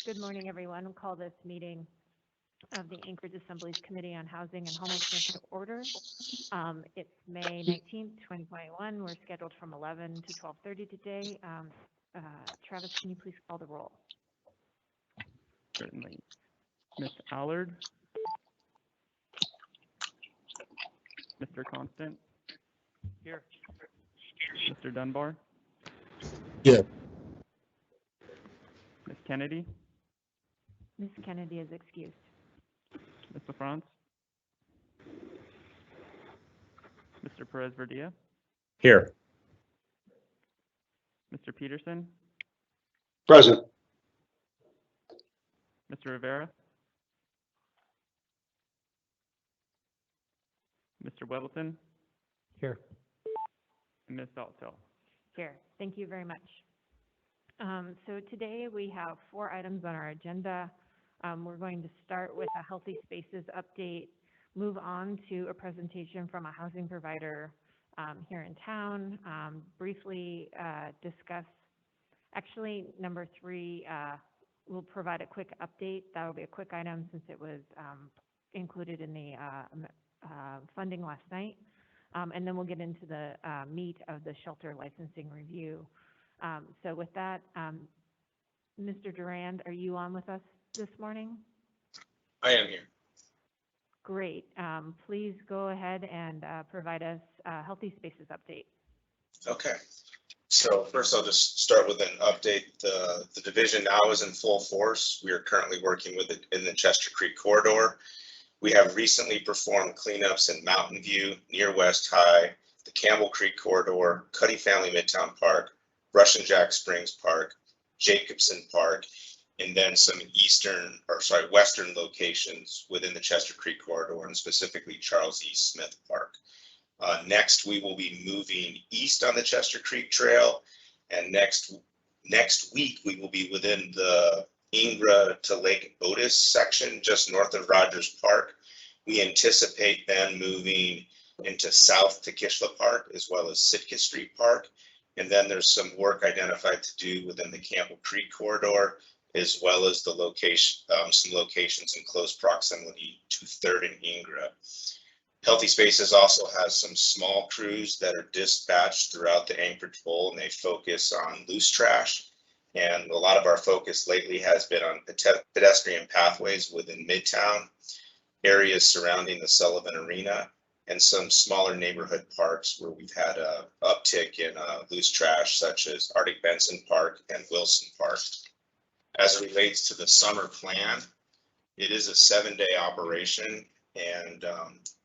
Good morning, everyone. We'll call this meeting of the Anchorage Assembly's Committee on Housing and Homelessness to order. It's May 19th, 2021. We're scheduled from 11 to 12:30 today. Travis, can you please call the roll? Certainly. Ms. Allard? Mr. Constant? Here. Mr. Dunbar? Yeah. Ms. Kennedy? Ms. Kennedy is excused. Ms. LaFrance? Mr. Perez-Verdia? Here. Mr. Peterson? Present. Mr. Rivera? Mr. Weddleton? Here. And Ms. Dalzell? Here. Thank you very much. So today we have 4 items on our agenda. We're going to start with a Healthy Spaces update, move on to a presentation from a housing provider here in town, briefly discuss, actually number 3, we'll provide a quick update. That will be a quick item since it was included in the funding last night. And then we'll get into the meat of the shelter licensing review. So with that, Mr. Durand, are you on with us this morning? I am here. Great. Please go ahead and provide us a Healthy Spaces update. Okay. So first I'll just start with an update. The division now is in full force. We are currently working with it in the Chester Creek corridor. We have recently performed cleanups in Mountain View, near West High, the Campbell Creek corridor, Cuddy Family Midtown Park, Russian Jack Springs Park, Jacobson Park, and then some western locations within the Chester Creek corridor, and specifically Charles E. Smith Park. Next, we will be moving east on the Chester Creek Trail, and next week we will be within the Ingra to Lake Otis section, just north of Rogers Park. We anticipate then moving into south to Kishla Park, as well as Sitka Street Park. And then there's some work identified to do within the Campbell Creek corridor, as well as the location, some locations in close proximity to 3rd and Ingra. Healthy Spaces also has some small crews that are dispatched throughout the Anchorage Bowl, and they focus on loose trash. And a lot of our focus lately has been on pedestrian pathways within Midtown, areas surrounding the Sullivan Arena, and some smaller neighborhood parks where we've had an uptick in loose trash, such as Arctic Benson Park and Wilson Park. As it relates to the summer plan, it is a 7-day operation, and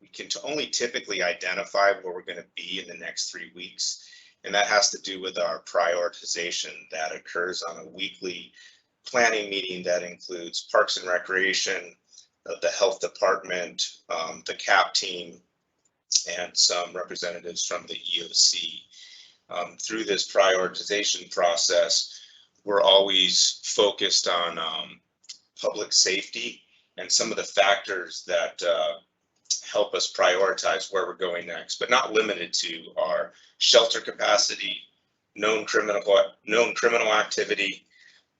we can only typically identify where we're going to be in the next 3 weeks. And that has to do with our prioritization that occurs on a weekly planning meeting that includes Parks and Recreation, the Health Department, the CAP team, and some representatives from the EOC. Through this prioritization process, we're always focused on public safety, and some of the factors that help us prioritize where we're going next, but not limited to, our shelter capacity, known criminal activity,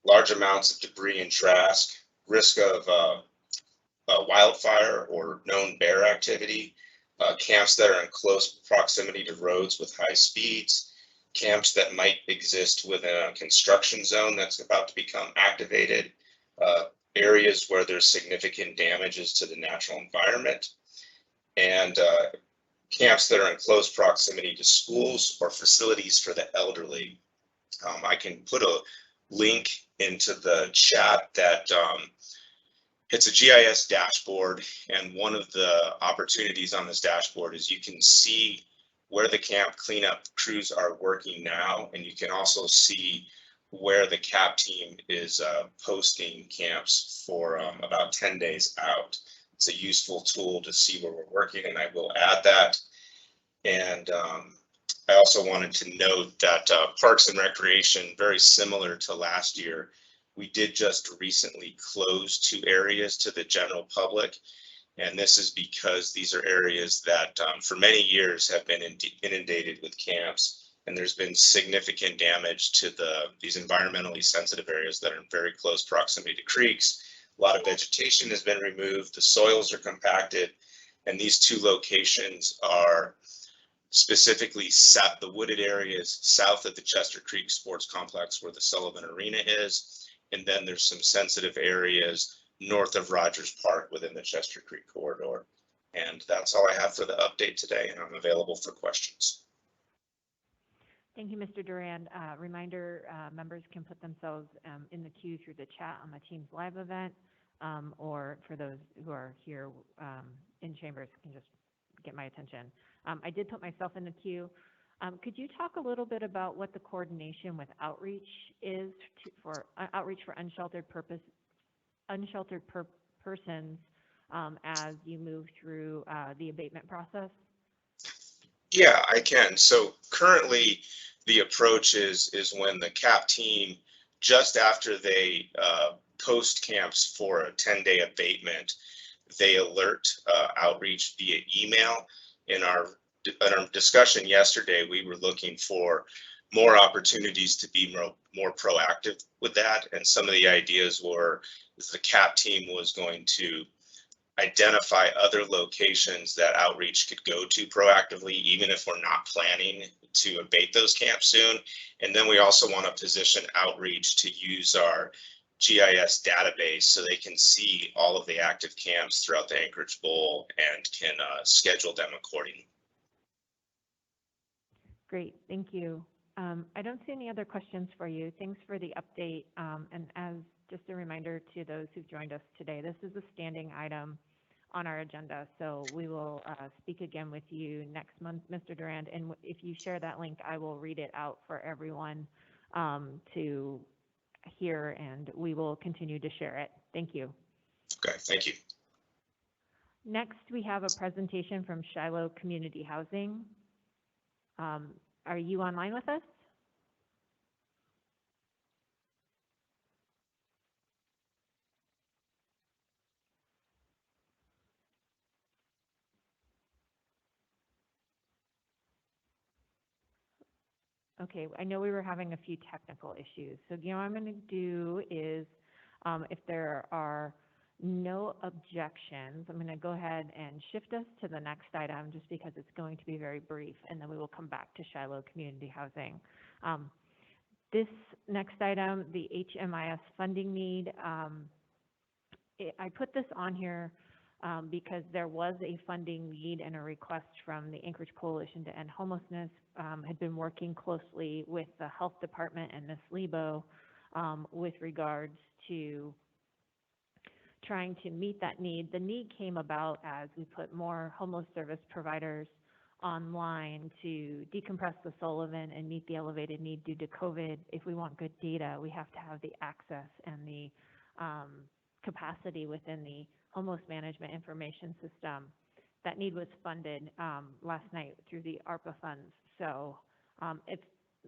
large amounts of debris and trash, risk of wildfire or known bear activity, camps that are in close proximity to roads with high speeds, camps that might exist within a construction zone that's about to become activated, areas where there's significant damages to the natural environment, and camps that are in close proximity to schools or facilities for the elderly. I can put a link into the chat that it's a GIS dashboard, and one of the opportunities on this dashboard is you can see where the camp cleanup crews are working now, and you can also see where the CAP team is posting camps for about 10 days out. It's a useful tool to see where we're working, and I will add that. And I also wanted to note that Parks and Recreation, very similar to last year, we did just recently close 2 areas to the general public. And this is because these are areas that for many years have been inundated with camps. and there's been significant damage to these environmentally sensitive areas that are in very close proximity to creeks. A lot of vegetation has been removed, the soils are compacted, and these two locations are specifically the wooded areas south of the Chester Creek Sports Complex where the Sullivan Arena is, and then there's some sensitive areas north of Rogers Park within the Chester Creek corridor. And that's all I have for the update today, and I'm available for questions. Thank you, Mr. Durand. Reminder, members can put themselves in the queue through the chat on the Teams Live event, or for those who are here in chambers can just get my attention. I did put myself in the queue. Could you talk a little bit about what the coordination with outreach is for outreach for unsheltered persons as you move through the abatement process? Yeah, I can. So currently the approach is when the CAP team, just after they post camps for a 10-day abatement, they alert outreach via email. In our discussion yesterday, we were looking for more opportunities to be more proactive with that. And some of the ideas were the CAP team was going to identify other locations that outreach could go to proactively, even if we're not planning to abate those camps soon. And then we also want to position outreach to use our GIS database so they can see all of the active camps throughout the Anchorage Bowl and can schedule them accordingly. Great, thank you. I don't see any other questions for you. Thanks for the update. And as just a reminder to those who've joined us today, this is a standing item on our agenda. So we will speak again with you next month, Mr. Durand. And if you share that link, I will read it out for everyone to hear, and we will continue to share it. Thank you. Okay, thank you. Next, we have a presentation from Shiloh Community Housing. Are you online with us? Okay, I know we were having a few technical issues. So, what I'm going to do is, if there are no objections, I'm going to go ahead and shift us to the next item just because it's going to be very brief, and then we will come back to Shiloh Community Housing. This next item, the HMIS funding need, I put this on here because there was a funding need and a request from the Anchorage Coalition to End Homelessness, had been working closely with the Health Department and Ms. Lebo with regards to trying to meet that need. The need came about as we put more homeless service providers online to decompress the Sullivan and meet the elevated need due to COVID. If we want good data, we have to have the access and the capacity within the homeless management information system. That need was funded last night through the ARPA funds. So if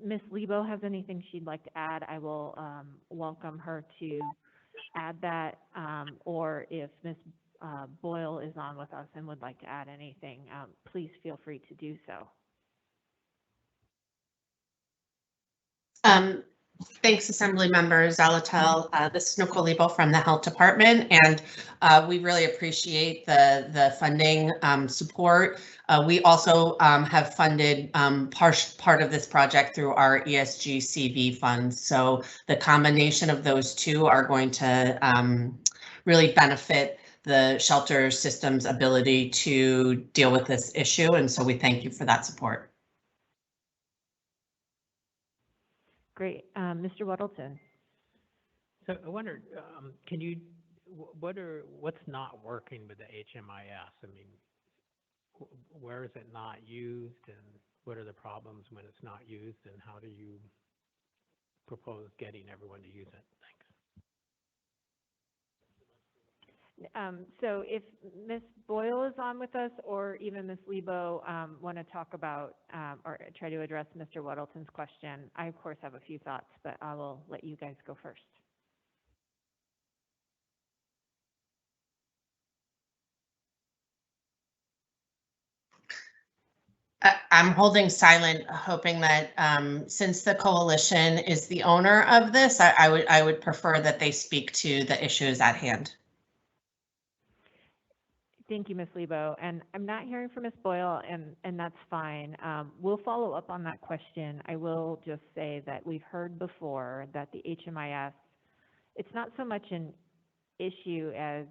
Ms. Lebo has anything she'd like to add, I will welcome her to add that, or if Ms. Boyle is on with us and would like to add anything, please feel free to do so. Thanks, Assembly Member Zalatel. This is Nicole Lebo from the Health Department, and we really appreciate the funding support. We also have funded part of this project through our ESG CV funds. So the combination of those two are going to really benefit the shelter system's ability to deal with this issue, and so we thank you for that support. Great. Mr. Weddleton. So I wondered, what's not working with the HMIS? I mean, where is it not used, and what are the problems when it's not used, and how do you propose getting everyone to use it? Thanks. So if Ms. Boyle is on with us, or even Ms. Lebo want to talk about or try to address Mr. Weddleton's question, I of course have a few thoughts, but I will let you guys go first. I'm holding silent, hoping that since the coalition is the owner of this, I would prefer that they speak to the issues at hand. Thank you, Ms. Lebo. And I'm not hearing from Ms. Boyle, and that's fine. We'll follow up on that question. I will just say that we've heard before that the HMIS, it's not so much an issue as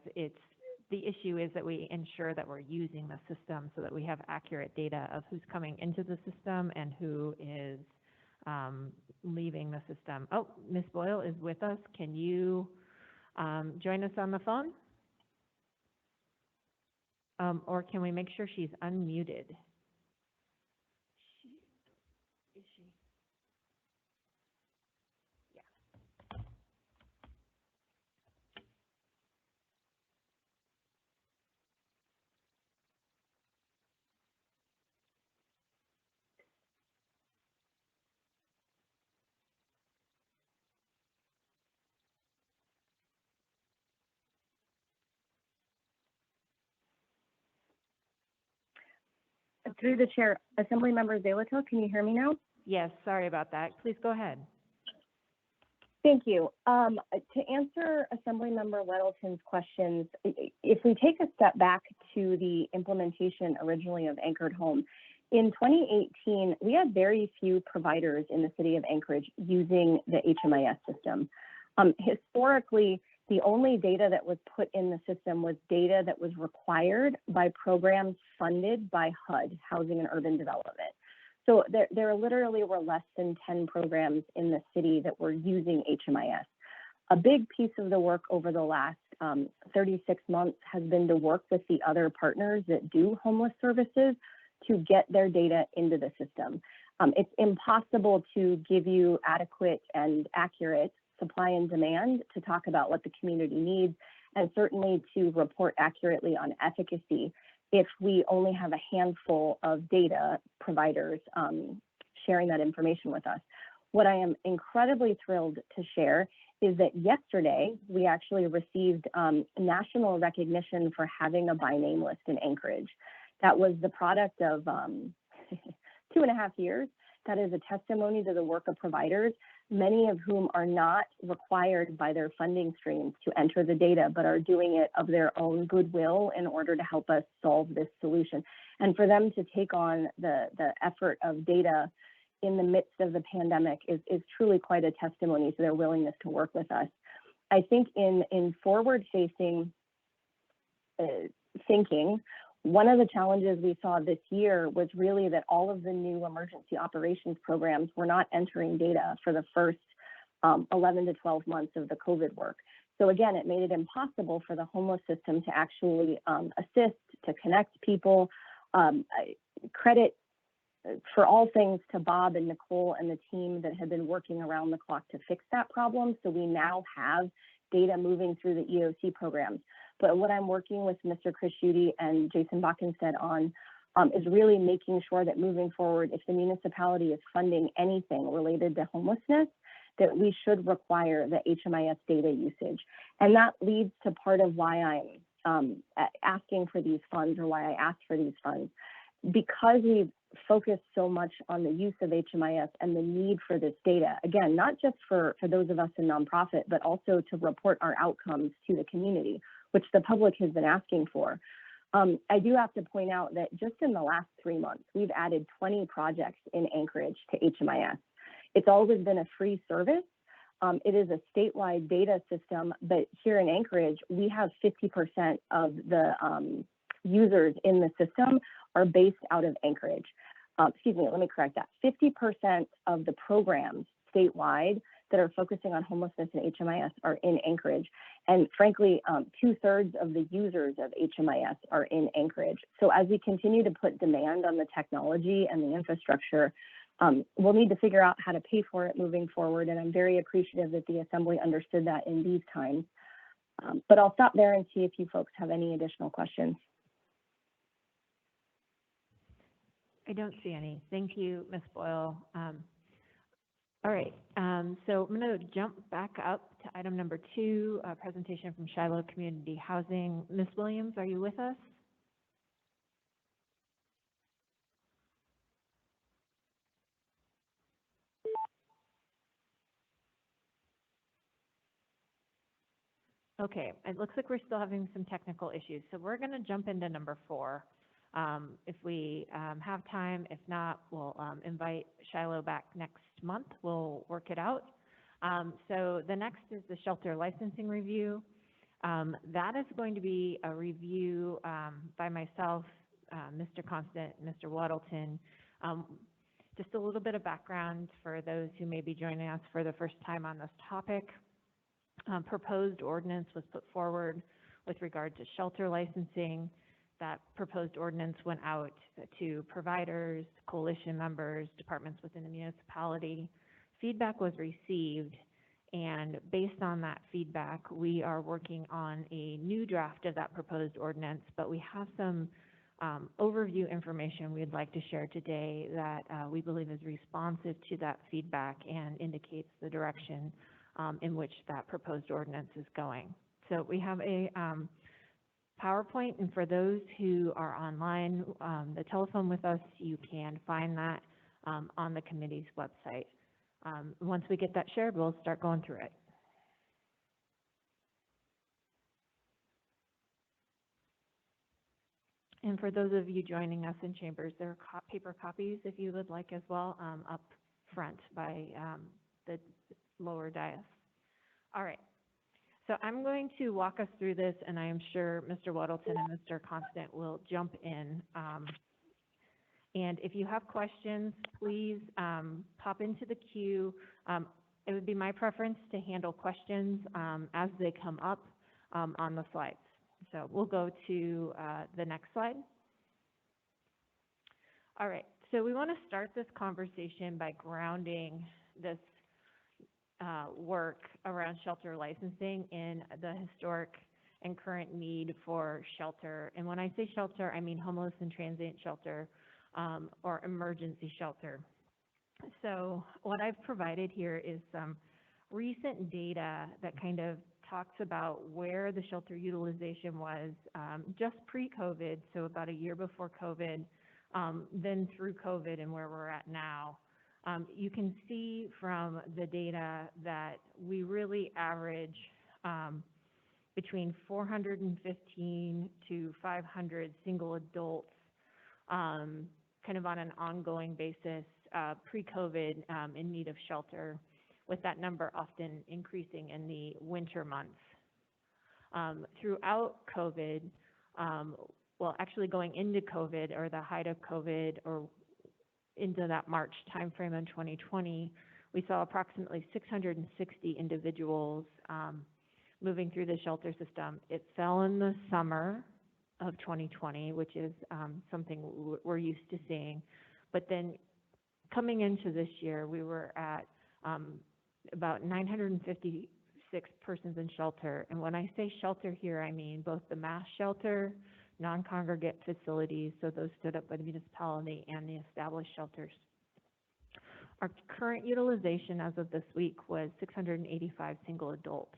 the issue is that we ensure that we're using the system so that we have accurate data of who's coming into the system and who is leaving the system. Oh, Ms. Boyle is with us. Can you join us on the phone? Or can we make sure she's unmuted? Is she? Yeah. Through the chair, Assemblymember Zalato, can you hear me now? Yes, sorry about that. Please go ahead. Thank you. To answer Assemblymember Weddleton's questions, if we take a step back to the implementation originally of Anchored Home, in 2018, we had very few providers in the city of Anchorage using the HMIS system. Historically, the only data that was put in the system was data that was required by programs funded by HUD, Housing and Urban Development. So there literally were less than 10 programs in the city that were using HMIS. A big piece of the work over the last 36 months has been to work with the other partners that do homeless services to get their data into the system. It's impossible to give you adequate and accurate supply and demand to talk about what the community needs, and certainly to report accurately on efficacy if we only have a handful of data providers sharing that information with us. What I am incredibly thrilled to share is that yesterday we actually received national recognition for having a by name list in Anchorage. That was the product of 2.5 years. That is a testimony to the work of providers, many of whom are not required by their funding streams to enter the data, but are doing it of their own goodwill in order to help us solve this solution. And for them to take on the effort of data in the midst of the pandemic is truly quite a testimony to their willingness to work with us. I think in forward-facing thinking, one of the challenges we saw this year was really that all of the new emergency operations programs were not entering data for the first 11 to 12 months of the COVID work. So again, it made it impossible for the homeless system to actually assist, to connect people. Credit for all things to Bob and Nicole and the team that have been working around the clock to fix that problem. So we now have data moving through the EOC programs. But what I'm working with Mr. Chris Schutte and Jason Bockenstead on is really making sure that moving forward, if the municipality is funding anything related to homelessness, that we should require the HMIS data usage. And that leads to part of why I'm asking for these funds, or why I asked for these funds. Because we've focused so much on the use of HMIS and the need for this data, again, not just for those of us in nonprofit, but also to report our outcomes to the community, which the public has been asking for. I do have to point out that just in the last 3 months, we've added 20 projects in Anchorage to HMIS. It's always been a free service. It is a statewide data system, but here in Anchorage, we have 50% of the users in the system are based out of Anchorage. Excuse me, let me correct that. 50% of the programs statewide that are focusing on homelessness and HMIS are in Anchorage. And frankly, 2/3 of the users of HMIS are in Anchorage. So as we continue to put demand on the technology and the infrastructure, we'll need to figure out how to pay for it moving forward. And I'm very appreciative that the Assembly understood that in these times. But I'll stop there and see if you folks have any additional questions. I don't see any. Thank you, Ms. Boyle. All right, so I'm going to jump back up to item number 2, a presentation from Shiloh Community Housing. Ms. Williams, are you with us? Okay, it looks like we're still having some technical issues, so we're going to jump into number 4. If we have time, if not, we'll invite Shiloh back next month. We'll work it out. So the next is the shelter licensing review. That is going to be a review by myself, Mr. Constant, Mr. Waddleton. Just a little bit of background for those who may be joining us for the first time on this topic. Proposed ordinance was put forward with regard to shelter licensing. That proposed ordinance went out to providers, coalition members, departments within the municipality. Feedback was received, and based on that feedback, we are working on a new draft of that proposed ordinance, but we have some overview information we'd like to share today that we believe is responsive to that feedback and indicates the direction in which that proposed ordinance is going. So we have a PowerPoint, and for those who are online, the telephone with us, you can find that on the committee's website. Once we get that shared, we'll start going through it. And for those of you joining us in chambers, there are paper copies if you would like as well up front by the lower dais. All right. So I'm going to walk us through this, and I am sure Mr. Waddleton and Mr. Constant will jump in. And if you have questions, please pop into the queue. It would be my preference to handle questions as they come up on the slides. So we'll go to the next slide. All right, so we want to start this conversation by grounding this work around shelter licensing in the historic and current need for shelter. And when I say shelter, I mean homeless and transient shelter or emergency shelter. So what I've provided here is some recent data that kind of talks about where the shelter utilization was just pre-COVID, so about a year before COVID, then through COVID and where we're at now. You can see from the data that we really average between 415 to 500 single adults kind of on an ongoing basis pre-COVID in need of shelter, with that number often increasing in the winter months. Throughout COVID, well, actually going into COVID or the height of COVID or into that March timeframe in 2020, we saw approximately 660 individuals moving through the shelter system. It fell in the summer of 2020, which is something we're used to seeing. But then coming into this year, we were at about 956 persons in shelter. And when I say shelter here, I mean both the mass shelter, non-congregate facilities, so those stood up by the municipality, and the established shelters. Our current utilization as of this week was 685 single adults.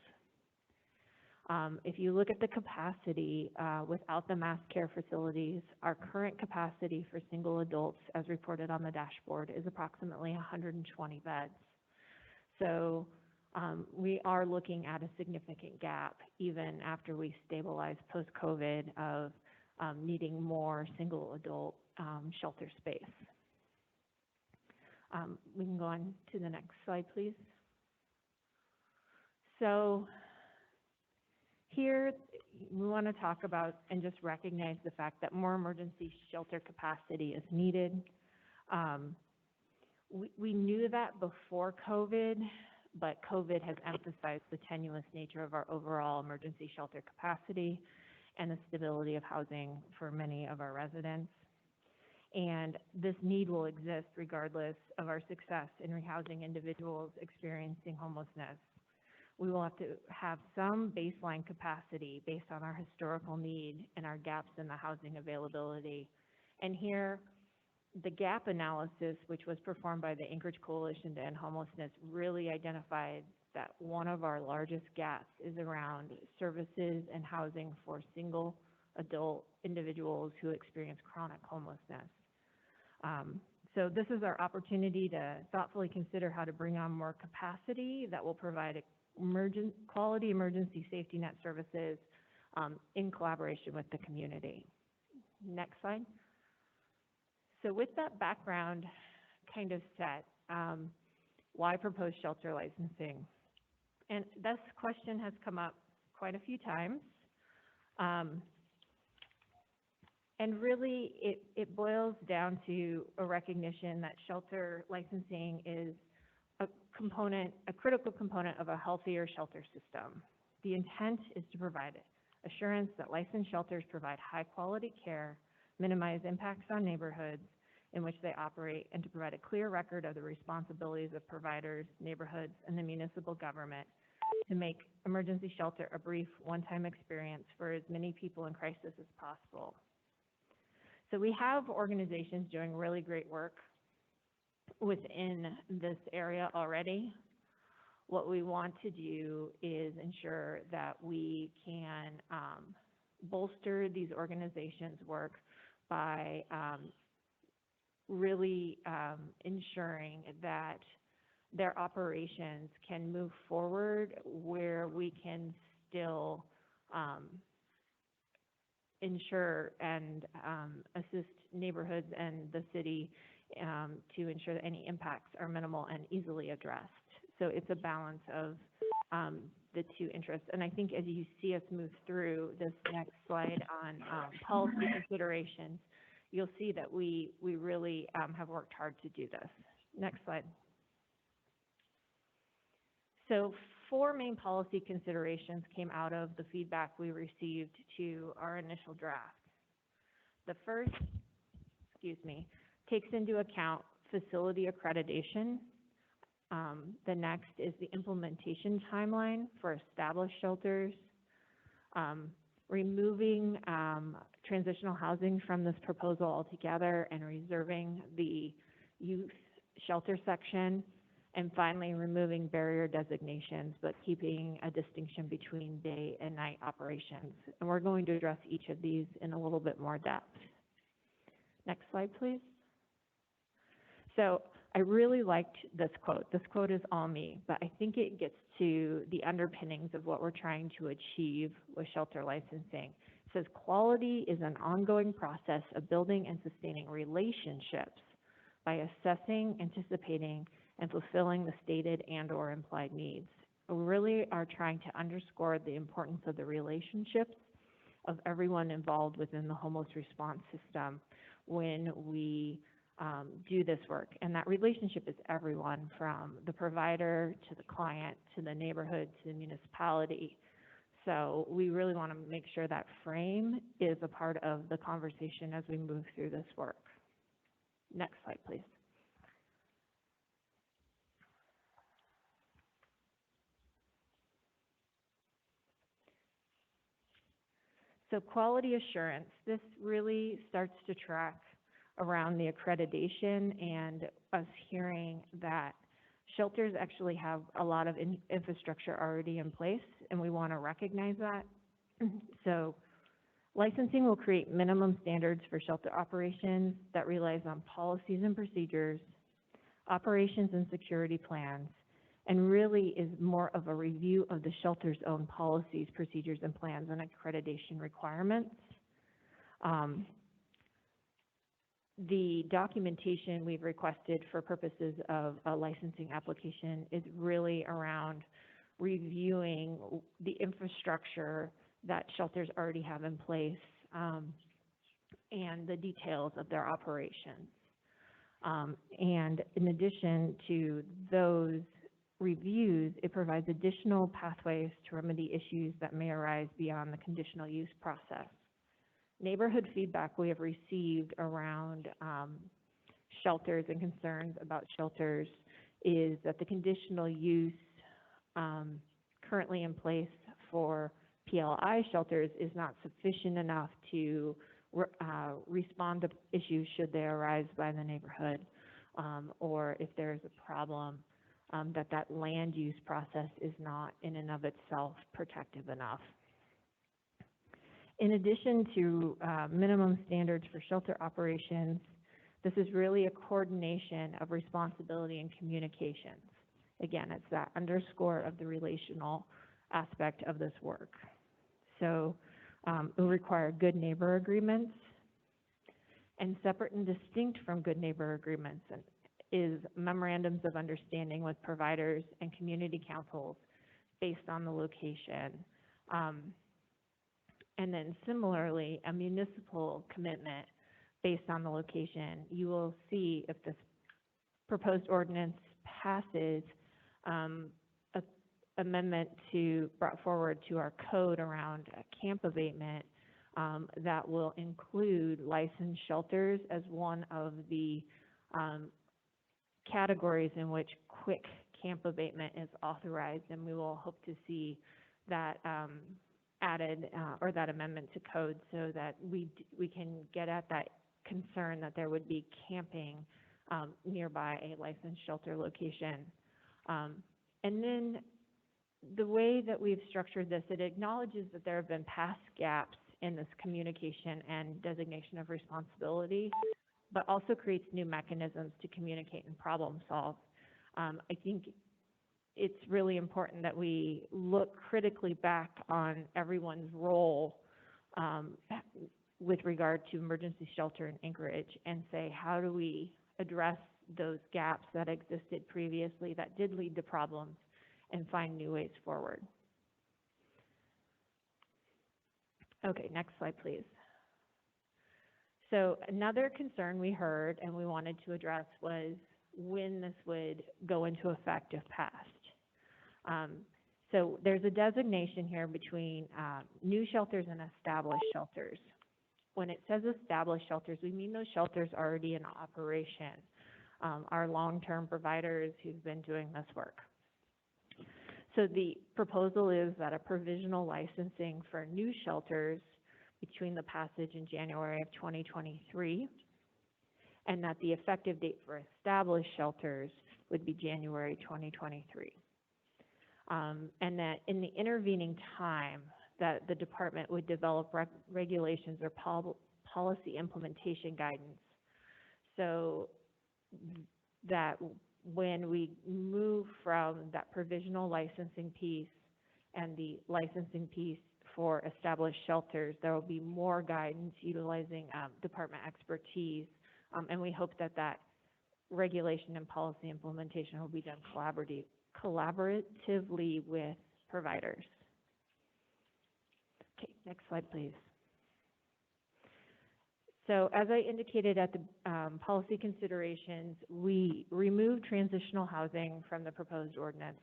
If you look at the capacity without the mass care facilities, our current capacity for single adults, as reported on the dashboard, is approximately 120 beds. So we are looking at a significant gap, even after we stabilize post-COVID, of needing more single adult shelter space. We can go on to the next slide, please. So here, we want to talk about and just recognize the fact that more emergency shelter capacity is needed. We knew that before COVID, but COVID has emphasized the tenuous nature of our overall emergency shelter capacity and the stability of housing for many of our residents. And this need will exist regardless of our success in rehousing individuals experiencing homelessness. We will have to have some baseline capacity based on our historical need and our gaps in the housing availability. And here, the gap analysis, which was performed by the Anchorage Coalition to End Homelessness, really identified that one of our largest gaps is around services and housing for single adult individuals who experience chronic homelessness. So this is our opportunity to thoughtfully consider how to bring on more capacity that will provide quality emergency safety net services in collaboration with the community. Next slide. So with that background kind of set, why propose shelter licensing? And this question has come up quite a few times. And really, it boils down to a recognition that shelter licensing is a critical component of a healthier shelter system. The intent is to provide assurance that licensed shelters provide high-quality care, minimize impacts on neighborhoods in which they operate, and to provide a clear record of the responsibilities of providers, neighborhoods, and the municipal government to make emergency shelter a brief, one-time experience for as many people in crisis as possible. So we have organizations doing really great work within this area already. What we want to do is ensure that we can bolster these organizations' work by really ensuring that their operations can move forward where we can still ensure and assist neighborhoods and the city to ensure that any impacts are minimal and easily addressed. So it's a balance of the two interests. And I think as you see us move through this next slide on policy considerations, you'll see that we really have worked hard to do this. Next slide. So 4 main policy considerations came out of the feedback we received to our initial draft. The first, takes into account facility accreditation. The next is the implementation timeline for established shelters. Removing transitional housing from this proposal altogether and reserving the youth shelter section. And finally, removing barrier designations, but keeping a distinction between day and night operations. And we're going to address each of these in a little bit more depth. Next slide, please. So I really liked this quote. This quote is all me, but I think it gets to the underpinnings of what we're trying to achieve with shelter licensing. It says, quality is an ongoing process of building and sustaining relationships by assessing, anticipating, and fulfilling the stated and/or implied needs. We really are trying to underscore the importance of the relationships of everyone involved within the homeless response system when we do this work. And that relationship is everyone from the provider to the client to the neighborhood to the municipality. So we really want to make sure that frame is a part of the conversation as we move through this work. Next slide, please. So quality assurance, this really starts to track around the accreditation and us hearing that shelters actually have a lot of infrastructure already in place, and we want to recognize that. So licensing will create minimum standards for shelter operations that relies on policies and procedures, operations and security plans, and really is more of a review of the shelter's own policies, procedures, and plans and accreditation requirements. The documentation we've requested for purposes of a licensing application is really around reviewing the infrastructure that shelters already have in place and the details of their operations. And in addition to those reviews, it provides additional pathways to remedy issues that may arise beyond the conditional use process. Neighborhood feedback we have received around shelters and concerns about shelters is that the conditional use currently in place for PLI shelters is not sufficient enough to respond to issues should they arise by the neighborhood, or if there's a problem, that land use process is not in and of itself protective enough. In addition to minimum standards for shelter operations, This is really a coordination of responsibility and communications. Again, it's that underscore of the relational aspect of this work. So it will require good neighbor agreements, and separate and distinct from good neighbor agreements is memorandums of understanding with providers and community councils based on the location. And then similarly, a municipal commitment based on the location. You will see if this proposed ordinance passes, amendment brought forward to our code around camp abatement that will include licensed shelters as one of the categories in which quick camp abatement is authorized, and we will hope to see that added or that amendment to code so that we can get at that concern that there would be camping nearby a licensed shelter location. And then the way that we've structured this, it acknowledges that there have been past gaps in this communication and designation of responsibility, but also creates new mechanisms to communicate and problem solve. I think it's really important that we look critically back on everyone's role with regard to emergency shelter in Anchorage and say, how do we address those gaps that existed previously that did lead to problems and find new ways forward. Okay, next slide, please. So another concern we heard and we wanted to address was when this would go into effect if passed. So there's a designation here between new shelters and established shelters. When it says established shelters, we mean those shelters already in operation, our long-term providers who've been doing this work. So the proposal is that a provisional licensing for new shelters between the passage in January of 2023, and that the effective date for established shelters would be January 2023. And that in the intervening time, that the department would develop regulations or policy implementation guidance, so that when we move from that provisional licensing piece and the licensing piece for established shelters, there will be more guidance utilizing department expertise, and we hope that that regulation and policy implementation will be done collaboratively with providers. Okay, next slide, please. So as I indicated at the policy considerations, we removed transitional housing from the proposed ordinance,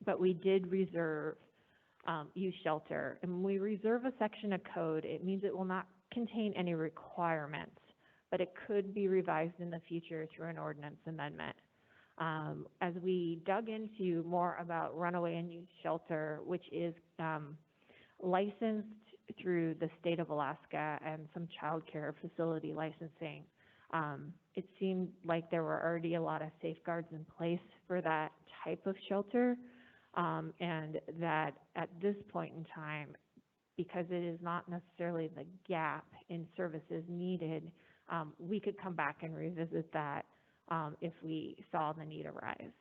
but we did reserve youth shelter. And when we reserve a section of code, it means it will not contain any requirements, but it could be revised in the future through an ordinance amendment. As we dug into more about runaway and youth shelter, which is licensed through the state of Alaska and some child care facility licensing, it seemed like there were already a lot of safeguards in place for that type of shelter, and that at this point in time, because it is not necessarily the gap in services needed, we could come back and revisit that if we saw the need arise.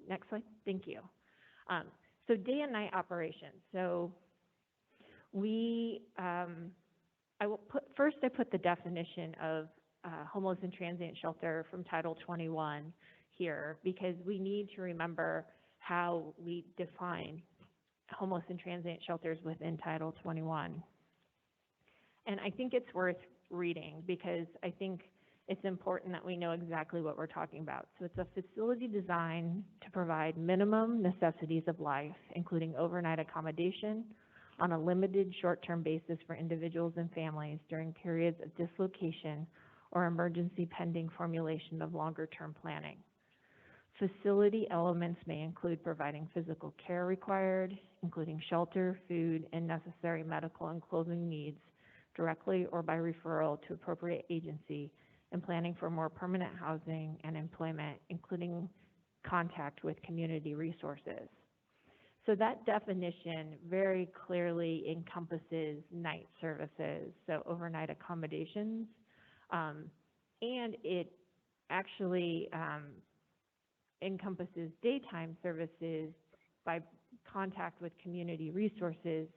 Next slide, thank you. So day and night operations. So we, I put the definition of homeless and transient shelter from Title 21 here, because we need to remember how we define homeless and transient shelters within Title 21. And I think it's worth reading, because I think it's important that we know exactly what we're talking about. So it's a facility designed to provide minimum necessities of life, including overnight accommodation on a limited short-term basis for individuals and families during periods of dislocation or emergency pending formulation of longer-term planning. Facility elements may include providing physical care required, including shelter, food, and necessary medical and clothing needs directly or by referral to appropriate agency, and planning for more permanent housing and employment, including contact with community resources. So that definition very clearly encompasses night services, so overnight accommodations, And it actually encompasses daytime services by contact with community resources.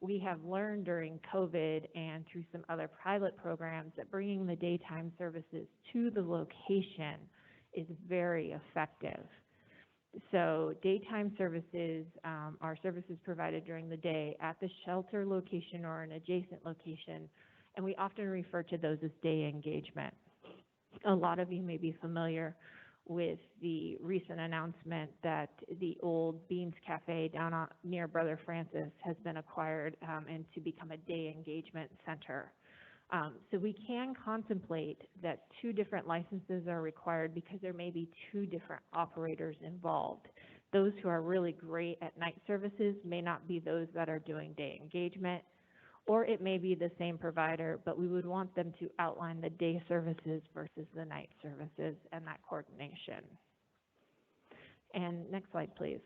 We have learned during COVID and through some other pilot programs that bringing the daytime services to the location is very effective. So daytime services are services provided during the day at the shelter location or an adjacent location, and we often refer to those as day engagement. A lot of you may be familiar with the recent announcement that the old Beans Cafe down near Brother Francis has been acquired and to become a day engagement center. So we can contemplate that 2 different licenses are required because there may be 2 different operators involved. Those who are really great at night services may not be those that are doing day engagement, or it may be the same provider, but we would want them to outline the day services versus the night services and that coordination. And next slide, please.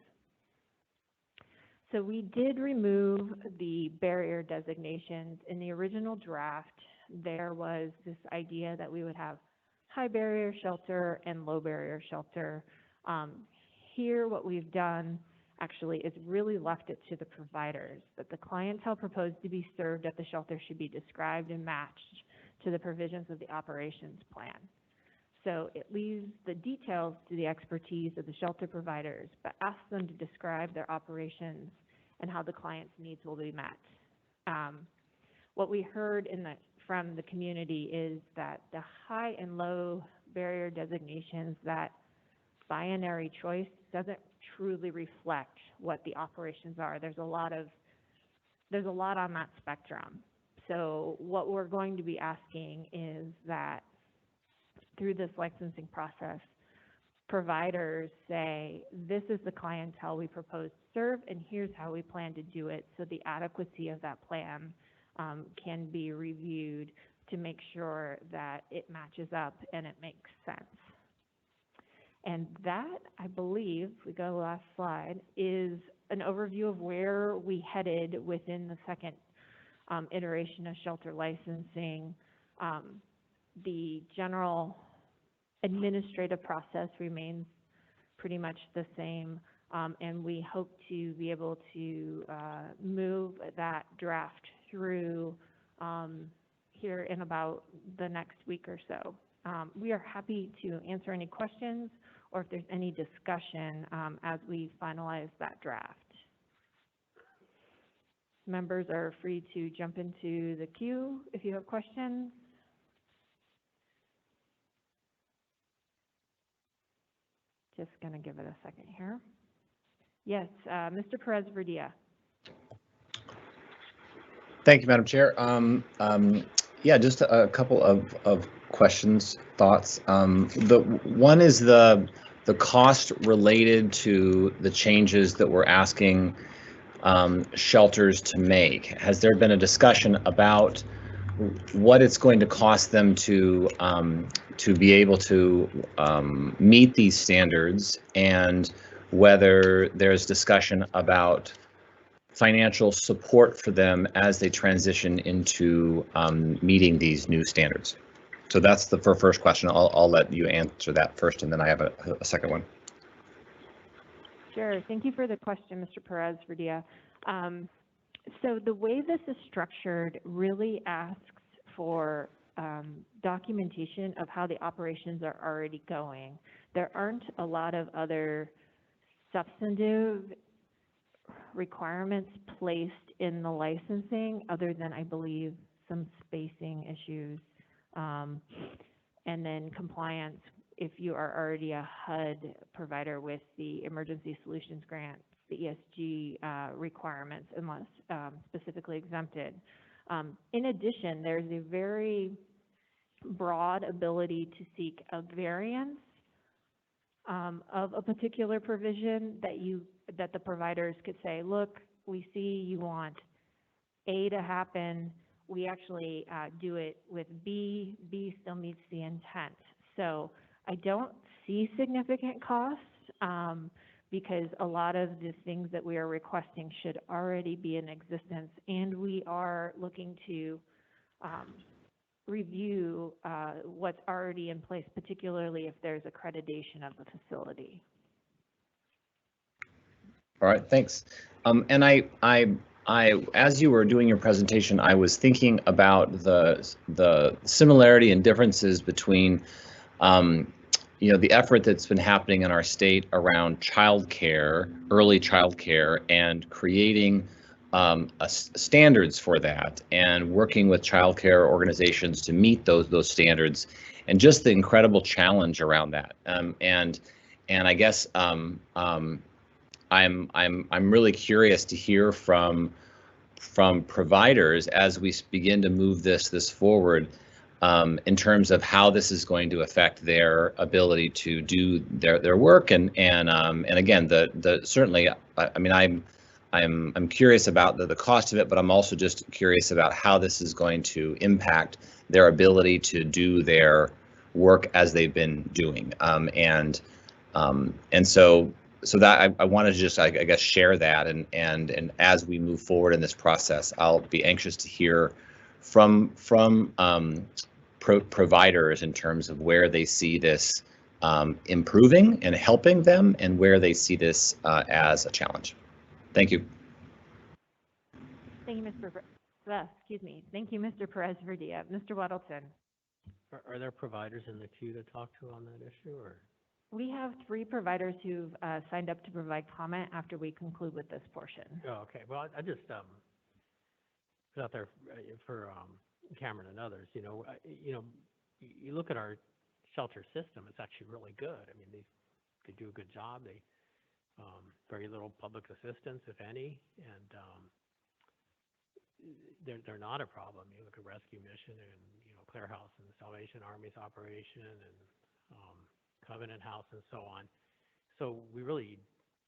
So we did remove the barrier designations. In the original draft, there was this idea that we would have high barrier shelter and low barrier shelter. Here, what we've done actually is really left it to the providers, that the clientele proposed to be served at the shelter should be described and matched to the provisions of the operations plan. So it leaves the details to the expertise of the shelter providers, but asks them to describe their operations and how the client's needs will be met. What we heard from the community is that the high and low barrier designations, that binary choice doesn't truly reflect what the operations are. There's a lot on that spectrum. So what we're going to be asking is that through this licensing process, providers say, this is the clientele we propose to serve, and here's how we plan to do it, so the adequacy of that plan can be reviewed to make sure that it matches up and it makes sense. And that, I believe, if we go to the last slide, is an overview of where we headed within the second iteration of shelter licensing. The general administrative process remains pretty much the same, and we hope to be able to move that draft through here in about the next week or so. We are happy to answer any questions or if there's any discussion as we finalize that draft. Members are free to jump into the queue if you have questions. Just going to give it a second here. Yes, Mr. Perez-Verdia. Thank you, Madam Chair. Yeah, just a couple of questions, thoughts. The one is the cost related to the changes that we're asking shelters to make. Has there been a discussion about what it's going to cost them to be able to meet these standards, and whether there's discussion about financial support for them as they transition into meeting these new standards? So that's the first question. I'll let you answer that first, and then I have a second one. Sure. Thank you for the question, Mr. Perez-Verdia. So the way this is structured really asks for documentation of how the operations are already going. There aren't a lot of other substantive requirements placed in the licensing other than, I believe, some spacing issues, and then compliance if you are already a HUD provider with the Emergency Solutions Grant, the ESG requirements, unless specifically exempted. In addition, there's a very broad ability to seek a variance of a particular provision that the providers could say, look, we see you want A to happen, we actually do it with B. B still meets the intent. So I don't see significant costs because a lot of the things that we are requesting should already be in existence, and we are looking to review what's already in place, particularly if there's accreditation of the facility. All right, thanks. And as you were doing your presentation, I was thinking about the similarity and differences between, the effort that's been happening in our state around childcare, early childcare, and creating standards for that, and working with childcare organizations to meet those standards, and just the incredible challenge around that. And I guess I'm really curious to hear from providers as we begin to move this forward, in terms of how this is going to affect their ability to do their work, and again, the certainly, I mean, I'm curious about the cost of it, but I'm also just curious about how this is going to impact their ability to do their work as they've been doing, and so that I wanted to just, I guess, share that, and as we move forward in this process, I'll be anxious to hear from providers in terms of where they see this improving and helping them, and where they see this as a challenge. Thank you. Thank you, Thank you, Mr. Perez-Verdia. Mr. Weddleton. Are there providers in the queue to talk to on that issue, or? We have 3 providers who've signed up to provide comment after we conclude with this portion. Oh, okay. Well, I just put out there for Cameron and others. You look at our shelter system; it's actually really good. I mean, they do a good job. They very little public assistance, if any, and they're not a problem. You look at Rescue Mission and Clare House and the Salvation Army's operation, and Covenant House and so on. So we really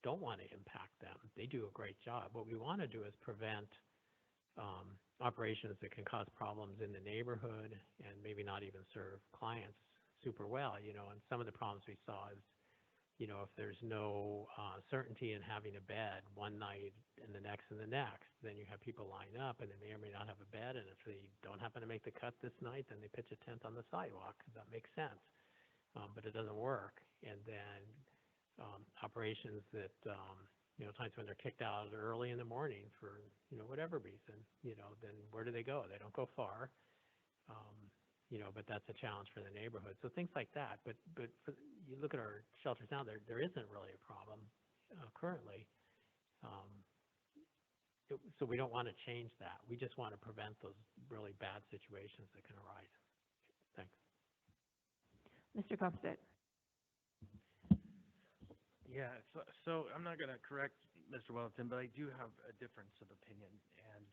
don't want to impact them. They do a great job. What we want to do is prevent operations that can cause problems in the neighborhood and maybe not even serve clients super well. And some of the problems we saw is, if there's no certainty in having a bed one night and the next, then you have people line up and they may or may not have a bed. And if they don't happen to make the cut this night, then they pitch a tent on the sidewalk. That makes sense. But it doesn't work. And then operations that, times when they're kicked out early in the morning for, whatever reason, then where do they go? They don't go far, but that's a challenge for the neighborhood. So things like that. But you look at our shelters now, there isn't really a problem currently. So we don't want to change that. We just want to prevent those really bad situations that can arise. Thanks. Mr. Comstead. Yeah, so I'm not going to correct Mr. Wellington, but I do have a difference of opinion, and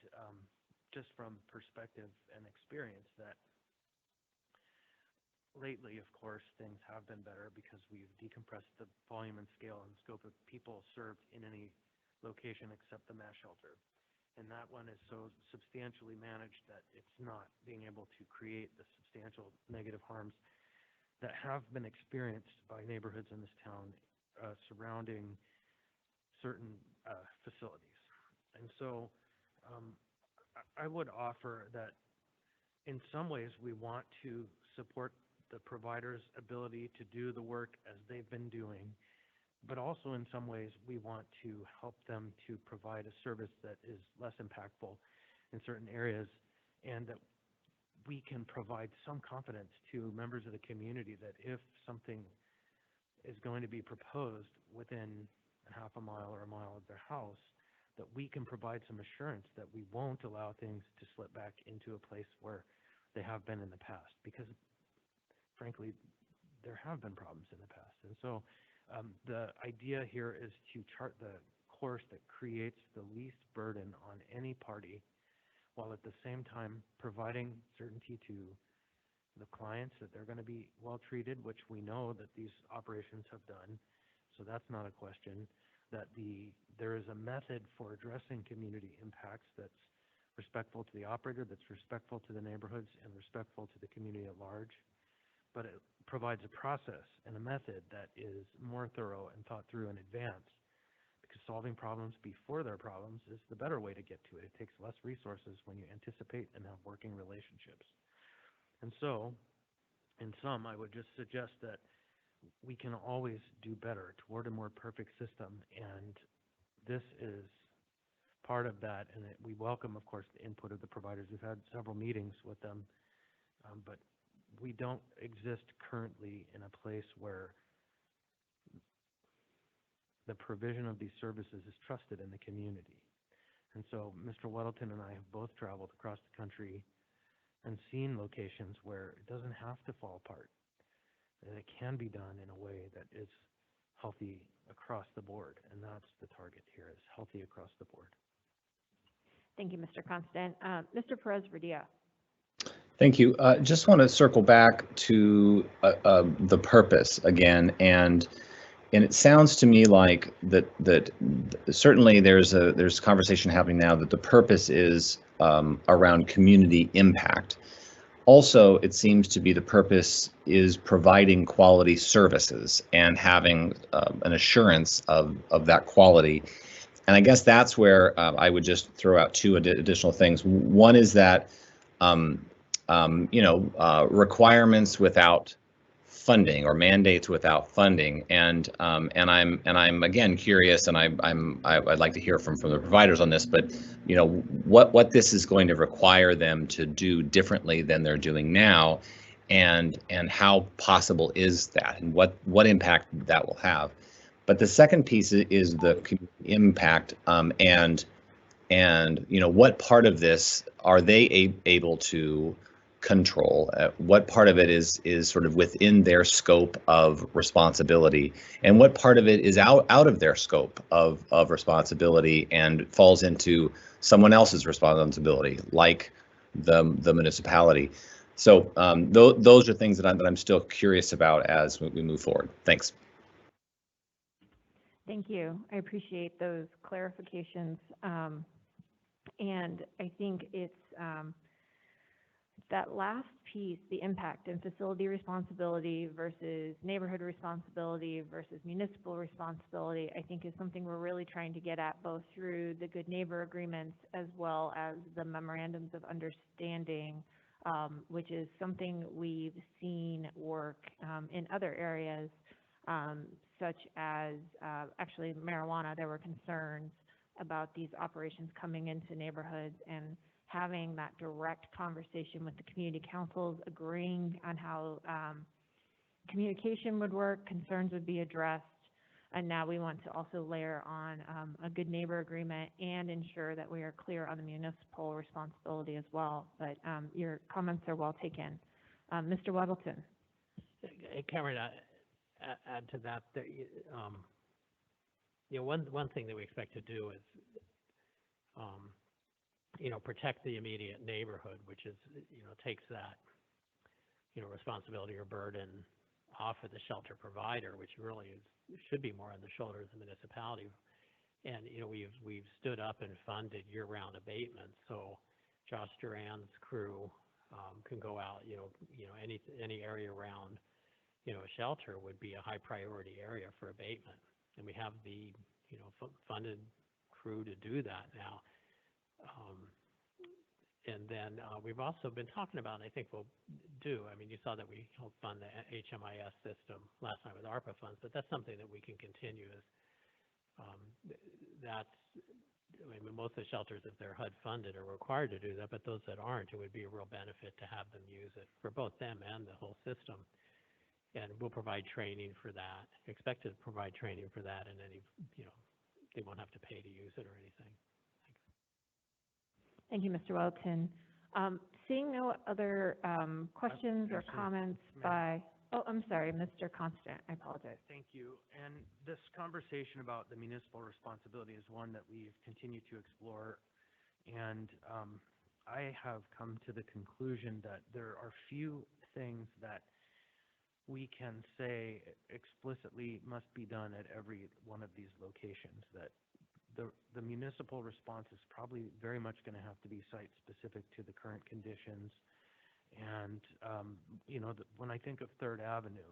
just from perspective and experience, that lately, of course, things have been better because we've decompressed the volume and scale and scope of people served in any location except the mass shelter. And that one is so substantially managed that it's not being able to create the substantial negative harms that have been experienced by neighborhoods in this town surrounding certain facilities. And so I would offer that in some ways we want to support the provider's ability to do the work as they've been doing, but also in some ways we want to help them to provide a service that is less impactful in certain areas, and that we can provide some confidence to members of the community that if something is going to be proposed within a half a mile or a mile of their house, that we can provide some assurance that we won't allow things to slip back into a place where they have been in the past, because frankly, there have been problems in the past. And so the idea here is to chart the course that creates the least burden on any party, while at the same time providing certainty to the clients that they're going to be well treated, which we know that these operations have done. So that's not a question. That there is a method for addressing community impacts that's respectful to the operator, that's respectful to the neighborhoods, and respectful to the community at large. But it provides a process and a method that is more thorough and thought through in advance, because solving problems before they're problems is the better way to get to it. It takes less resources when you anticipate and have working relationships. And so, in sum, I would just suggest that we can always do better toward a more perfect system, and this is part of that. And we welcome, of course, the input of the providers. We've had several meetings with them, but we don't exist currently in a place where the provision of these services is trusted in the community. And so Mr. Weddleton and I have both traveled across the country and seen locations where it doesn't have to fall apart, and it can be done in a way that is healthy across the board, and that's the target here, is healthy across the board. Thank you, Mr. Constant. Mr. Perez-Verdia. Thank you. Just want to circle back to the purpose again, and it sounds to me like that certainly there's conversation happening now that the purpose is around community impact. Also, it seems to be the purpose is providing quality services and having an assurance of that quality. And I guess that's where I would just throw out two additional things. One is that requirements without funding or mandates without funding, and I'm again curious, and I'd like to hear from the providers on this, but what this is going to require them to do differently than they're doing now, and how possible is that, and what impact that will have. But the second piece is the community impact, and what part of this are they able to control? What part of it is sort of within their scope of responsibility, and what part of it is out of their scope of responsibility and falls into someone else's responsibility, like the municipality. So those are things that I'm still curious about as we move forward. Thanks. Thank you. I appreciate those clarifications. And I think it's that last piece, the impact and facility responsibility versus neighborhood responsibility versus municipal responsibility, I think is something we're really trying to get at, both through the Good Neighbor agreements as well as the memorandums of understanding, which is something we've seen work in other areas, such as actually marijuana. There were concerns about these operations coming into neighborhoods, and having that direct conversation with the community councils, agreeing on how communication would work, concerns would be addressed. And now we want to also layer on a Good Neighbor agreement and ensure that we are clear on the municipal responsibility as well. But your comments are well taken. Mr. Weddleton. Cameron, add to that, one thing that we expect to do is protect the immediate neighborhood, which is, takes that, responsibility or burden off of the shelter provider, which really should be more on the shoulders of the municipality. And, we've stood up and funded year-round abatements. So Josh Duran's crew can go out, any area around, a shelter would be a high priority area for abatement. And we have the, funded crew to do that now. And then we've also been talking about, and I think we'll do, you saw that we helped fund the HMIS system last night with ARPA funds, but that's something that we can continue. Most of the shelters, if they're HUD funded, are required to do that, but those that aren't, it would be a real benefit to have them use it for both them and the whole system. And we'll provide training for that, expect to provide training for that, and any, they won't have to pay to use it or anything. Thank you, Mr. Weddleton. Seeing no other questions or comments by, I'm sorry, Mr. Constant, I apologize. Thank you. And this conversation about the municipal responsibility is one that we've continued to explore. And I have come to the conclusion that there are few things that we can say explicitly must be done at every one of these locations, that the municipal response is probably very much going to have to be site-specific to the current conditions. And, when I think of 3rd Avenue,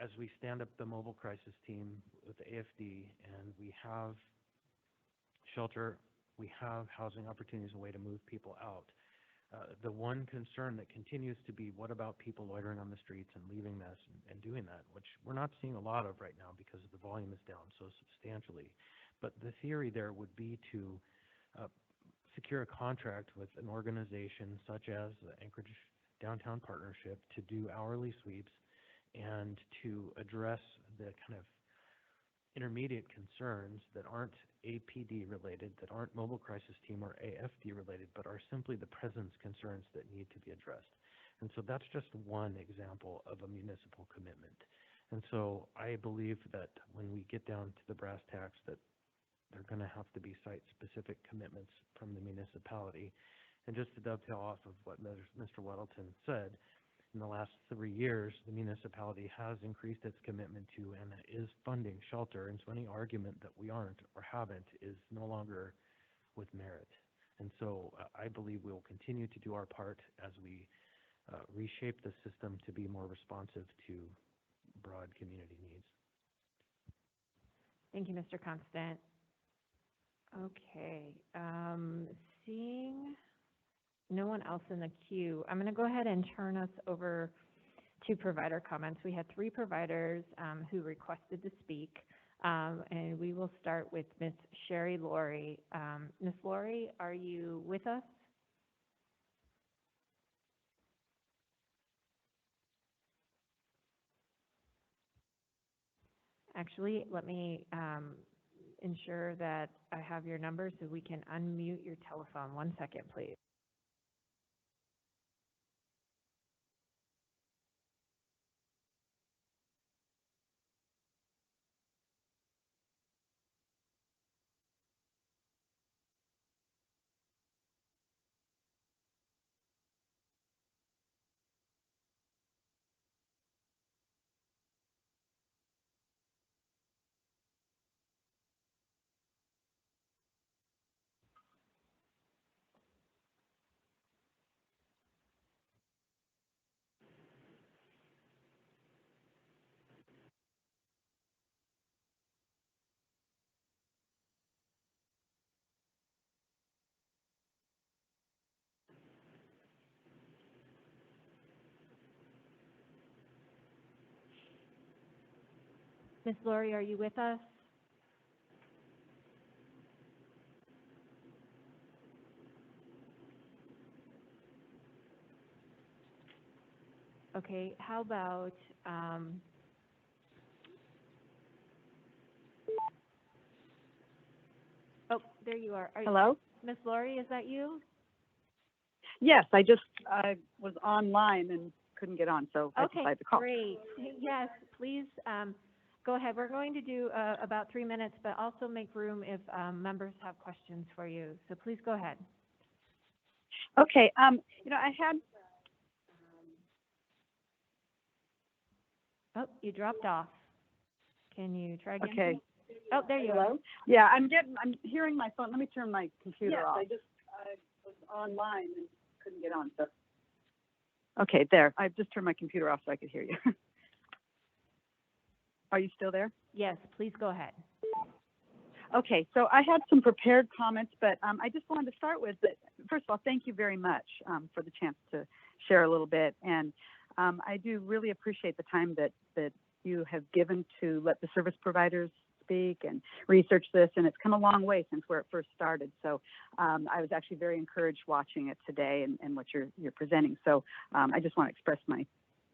as we stand up the mobile crisis team with the AFD, and we have shelter, we have housing opportunities, a way to move people out, The one concern that continues to be, what about people loitering on the streets and leaving this and doing that, which we're not seeing a lot of right now because the volume is down so substantially. But the theory there would be to secure a contract with an organization such as the Anchorage Downtown Partnership to do hourly sweeps and to address the kind of intermediate concerns that aren't APD related, that aren't mobile crisis team or AFD related, but are simply the presence concerns that need to be addressed. And so that's just one example of a municipal commitment. And so I believe that when we get down to the brass tacks, that there are going to have to be site-specific commitments from the municipality. And just to dovetail off of what Mr. Weddleton said, in the last 3 years, the municipality has increased its commitment to and is funding shelter. And so any argument that we aren't or haven't is no longer with merit. And so I believe we will continue to do our part as we reshape the system to be more responsive to broad community needs. Thank you, Mr. Constant. Okay, seeing no one else in the queue, I'm going to go ahead and turn us over to provider comments. We had 3 providers who requested to speak, and we will start with Ms. Sherry Laurie. Ms. Laurie, are you with us? Actually, let me ensure that I have your number so we can unmute your telephone. 1 second, please. Ms. Laurie, are you with us? Okay, how about, oh, there you are. Hello? Ms. Laurie, is that you? Yes, I was online and couldn't get on, so I decided to call. Great. Yes, please go ahead. We're going to do about 3 minutes, but also make room if members have questions for you. So please go ahead. Okay, I had. Oh, you dropped off. Can you try again? Okay. Please? Oh, there you Hello? Yeah, I'm hearing my phone. Let me turn my computer off. Yes, I was online and couldn't get on, so. Okay, there. I just turned my computer off so I could hear you. Are you still there? Yes, please go ahead. Okay, so I had some prepared comments, but I just wanted to start with that. First of all, thank you very much for the chance to share a little bit. And I do really appreciate the time that you have given to let the service providers speak and research this. And it's come a long way since where it first started. So I was actually very encouraged watching it today and what you're presenting. So I just want to express my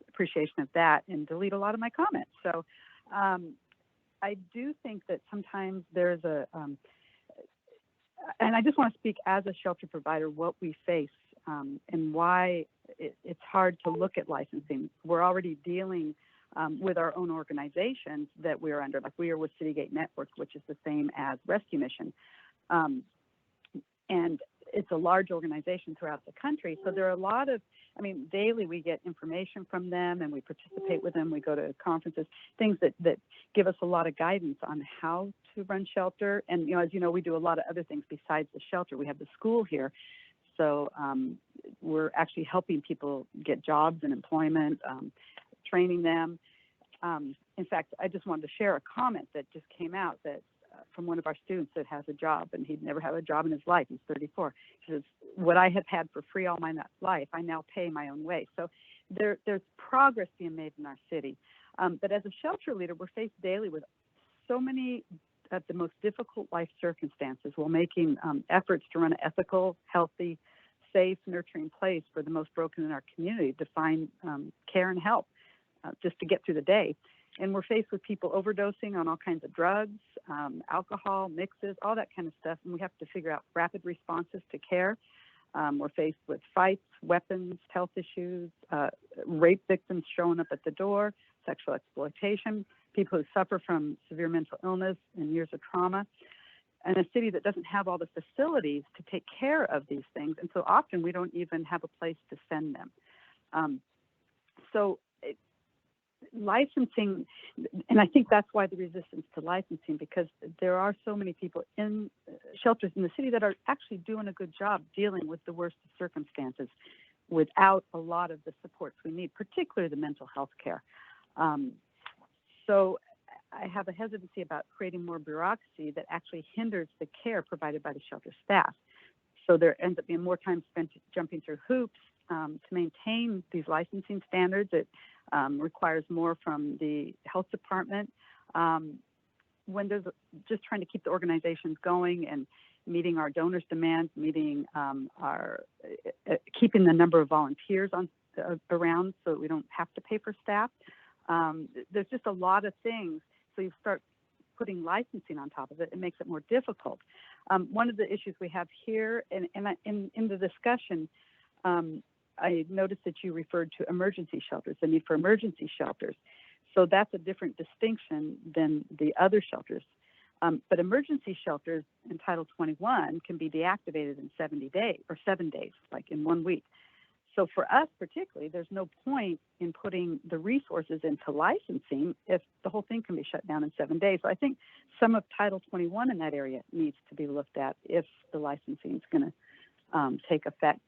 appreciation of that and delete a lot of my comments. So I do think that sometimes there's and I just want to speak as a shelter provider, what we face and why it's hard to look at licensing. We're already dealing with our own organizations that we're under, like we are with Citygate Network, which is the same as Rescue Mission. And it's a large organization throughout the country. So there are a lot of, daily we get information from them and we participate with them. We go to conferences, things that give us a lot of guidance on how to run shelter. And, as you know, we do a lot of other things besides the shelter. We have the school here. So we're actually helping people get jobs and employment, training them. In fact, I just wanted to share a comment that just came out that from one of our students that has a job, and he'd never had a job in his life. He's 34. He says, what I have had for free all my life, I now pay my own way. So there's progress being made in our city. But as a shelter leader, we're faced daily with so many of the most difficult life circumstances while making efforts to run an ethical, healthy, safe, nurturing place for the most broken in our community to find care and help just to get through the day. And we're faced with people overdosing on all kinds of drugs, alcohol, mixes, all that kind of stuff. And we have to figure out rapid responses to care. We're faced with fights, weapons, health issues, rape victims showing up at the door, sexual exploitation, people who suffer from severe mental illness and years of trauma, and a city that doesn't have all the facilities to take care of these things. And so often we don't even have a place to send them. Licensing, and I think that's why the resistance to licensing, because there are so many people in shelters in the city that are actually doing a good job dealing with the worst of circumstances without a lot of the supports we need, particularly the mental health care. So I have a hesitancy about creating more bureaucracy that actually hinders the care provided by the shelter staff. So there ends up being more time spent jumping through hoops to maintain these licensing standards. It requires more from the health department when there's just trying to keep the organizations going and meeting our donors' demands, meeting keeping the number of volunteers around so that we don't have to pay for staff. There's just a lot of things. So you start putting licensing on top of it, it makes it more difficult. One of the issues we have here, and in the discussion, I noticed that you referred to emergency shelters, the need for emergency shelters. So that's a different distinction than the other shelters. But emergency shelters in Title 21 can be deactivated in 7 days, like in 1 week. So for us particularly, there's no point in putting the resources into licensing if the whole thing can be shut down in 7 days. So I think some of Title 21 in that area needs to be looked at if the licensing is going to take effect.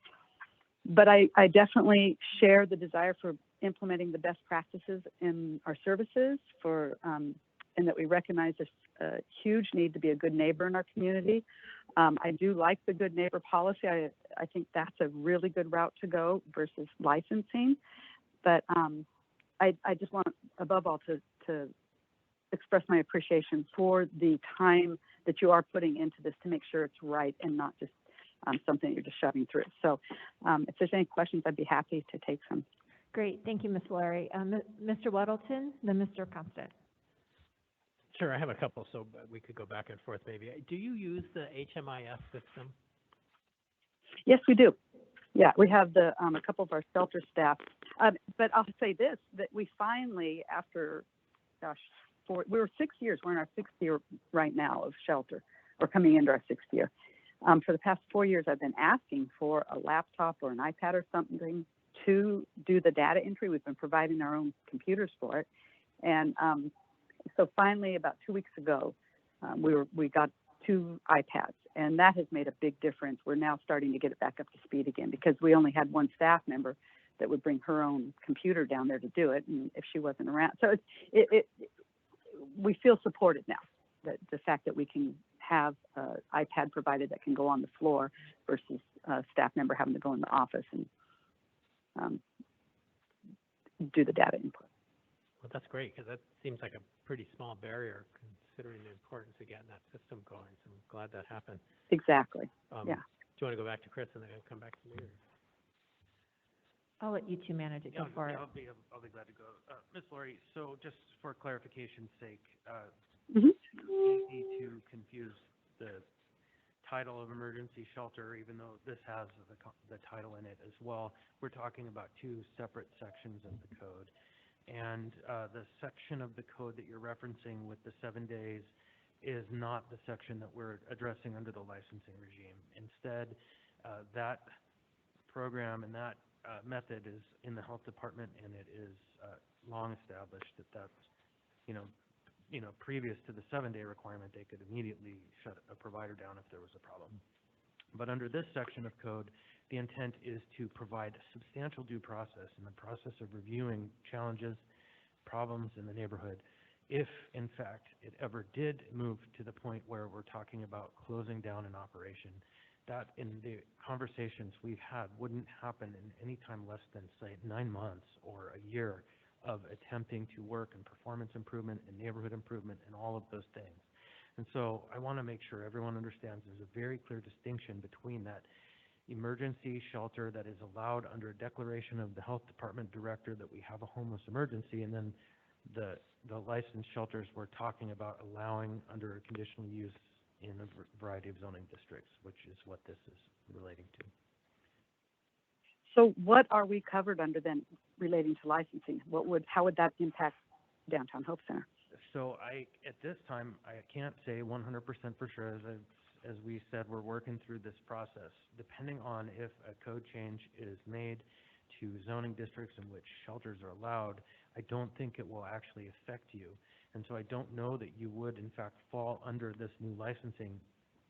But I definitely share the desire for implementing the best practices in our services and that we recognize there's a huge need to be a good neighbor in our community. I do like the good neighbor policy. I think that's a really good route to go versus licensing. But I just want, above all, to express my appreciation for the time that you are putting into this to make sure it's right and not just something you're just shoving through. So if there's any questions, I'd be happy to take some. Great, thank you, Ms. Laurie. Mr. Weddleton, then Mr. Constant. Sure, I have a couple, so we could go back and forth maybe. Do you use the HMIS system? Yes, we do. Yeah, we have a couple of our shelter staff. But I'll say this, that we finally, after, we were 6 years, we're in our 6th year right now of shelter, or coming into our 6th year. For the past 4 years, I've been asking for a laptop or an iPad or something to do the data entry. We've been providing our own computers for it. And so finally, about 2 weeks ago, we got 2 iPads, and that has made a big difference. We're now starting to get it back up to speed again because we only had one staff member that would bring her own computer down there to do it, and if she wasn't around. So we feel supported now, that the fact that we can have an iPad provided that can go on the floor versus a staff member having to go in the office and do the data input. Well, that's great, because that seems like a pretty small barrier considering the importance of getting that system going. So I'm glad that happened. Exactly. Do Yeah. you want to go back to Chris and then I'll come back to me? I'll let you two manage it. Go for it. I'll be glad to go. Ms. Laurie, so just for clarification's sake, easy to confuse the title of emergency shelter, even though this has the title in it as well. We're talking about 2 separate sections of the code. And the section of the code that you're referencing with the 7 days is not the section that we're addressing under the licensing regime. Instead, that program and that method is in the health department, and it is long established that that's, previous to the 7-day requirement, they could immediately shut a provider down if there was a problem. But under this section of code, the intent is to provide substantial due process in the process of reviewing challenges, problems in the neighborhood, if in fact it ever did move to the point where we're talking about closing down an operation, that in the conversations we've had wouldn't happen in any time less than, say, 9 months or a year of attempting to work in performance improvement and neighborhood improvement and all of those things. And so I want to make sure everyone understands there's a very clear distinction between that emergency shelter that is allowed under a declaration of the health department director that we have a homeless emergency, and then the licensed shelters we're talking about allowing under conditional use in a variety of zoning districts, which is what this is relating to. So what are we covered under then relating to licensing? How would that impact Downtown Hope Center? So at this time, I can't say 100% for sure. As we said, we're working through this process. Depending on if a code change is made to zoning districts in which shelters are allowed, I don't think it will actually affect you. And so I don't know that you would, in fact, fall under this new licensing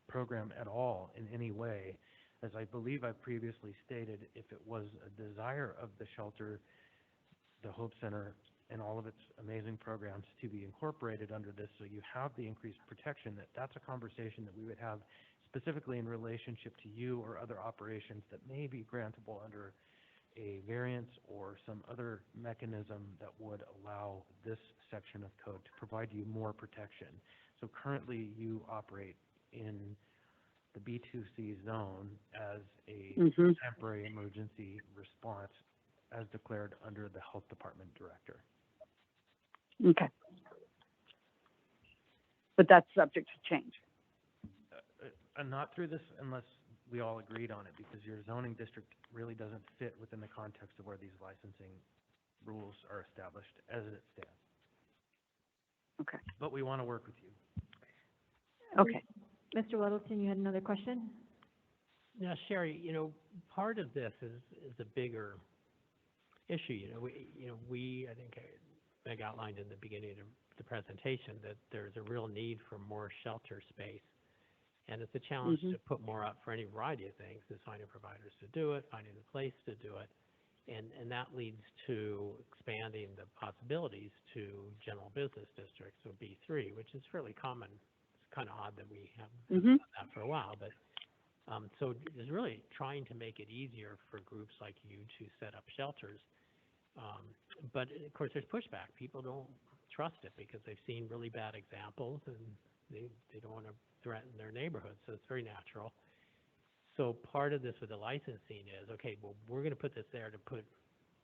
program at all in any way. As I believe I previously stated, if it was a desire of the shelter, the Hope Center, and all of its amazing programs to be incorporated under this, so you have the increased protection, that's a conversation that we would have specifically in relationship to you or other operations that may be grantable under a variance or some other mechanism that would allow this section of code to provide you more protection. So currently you operate in the B2C zone as a temporary emergency response as declared under the health department director. Okay. But that's subject to change. Not through this unless we all agreed on it, because your zoning district really doesn't fit within the context of where these licensing rules are established as it stands. Okay. But we want to work with you. Okay. Mr. Weddleton, you had another question? Now, Sherry, part of this is a bigger issue. We I think Meg outlined in the beginning of the presentation that there's a real need for more shelter space. And it's a challenge to put more up for any variety of things, is finding providers to do it, finding the place to do it. And that leads to expanding the possibilities to general business districts, so B3, which is fairly common. It's kind of odd that we haven't done that for a while, but so it's really trying to make it easier for groups like you to set up shelters. But of course, there's pushback. People don't trust it because they've seen really bad examples, and they don't want to threaten their neighborhood. So it's very natural. So part of this with the licensing is, okay, well, we're going to put this there to put,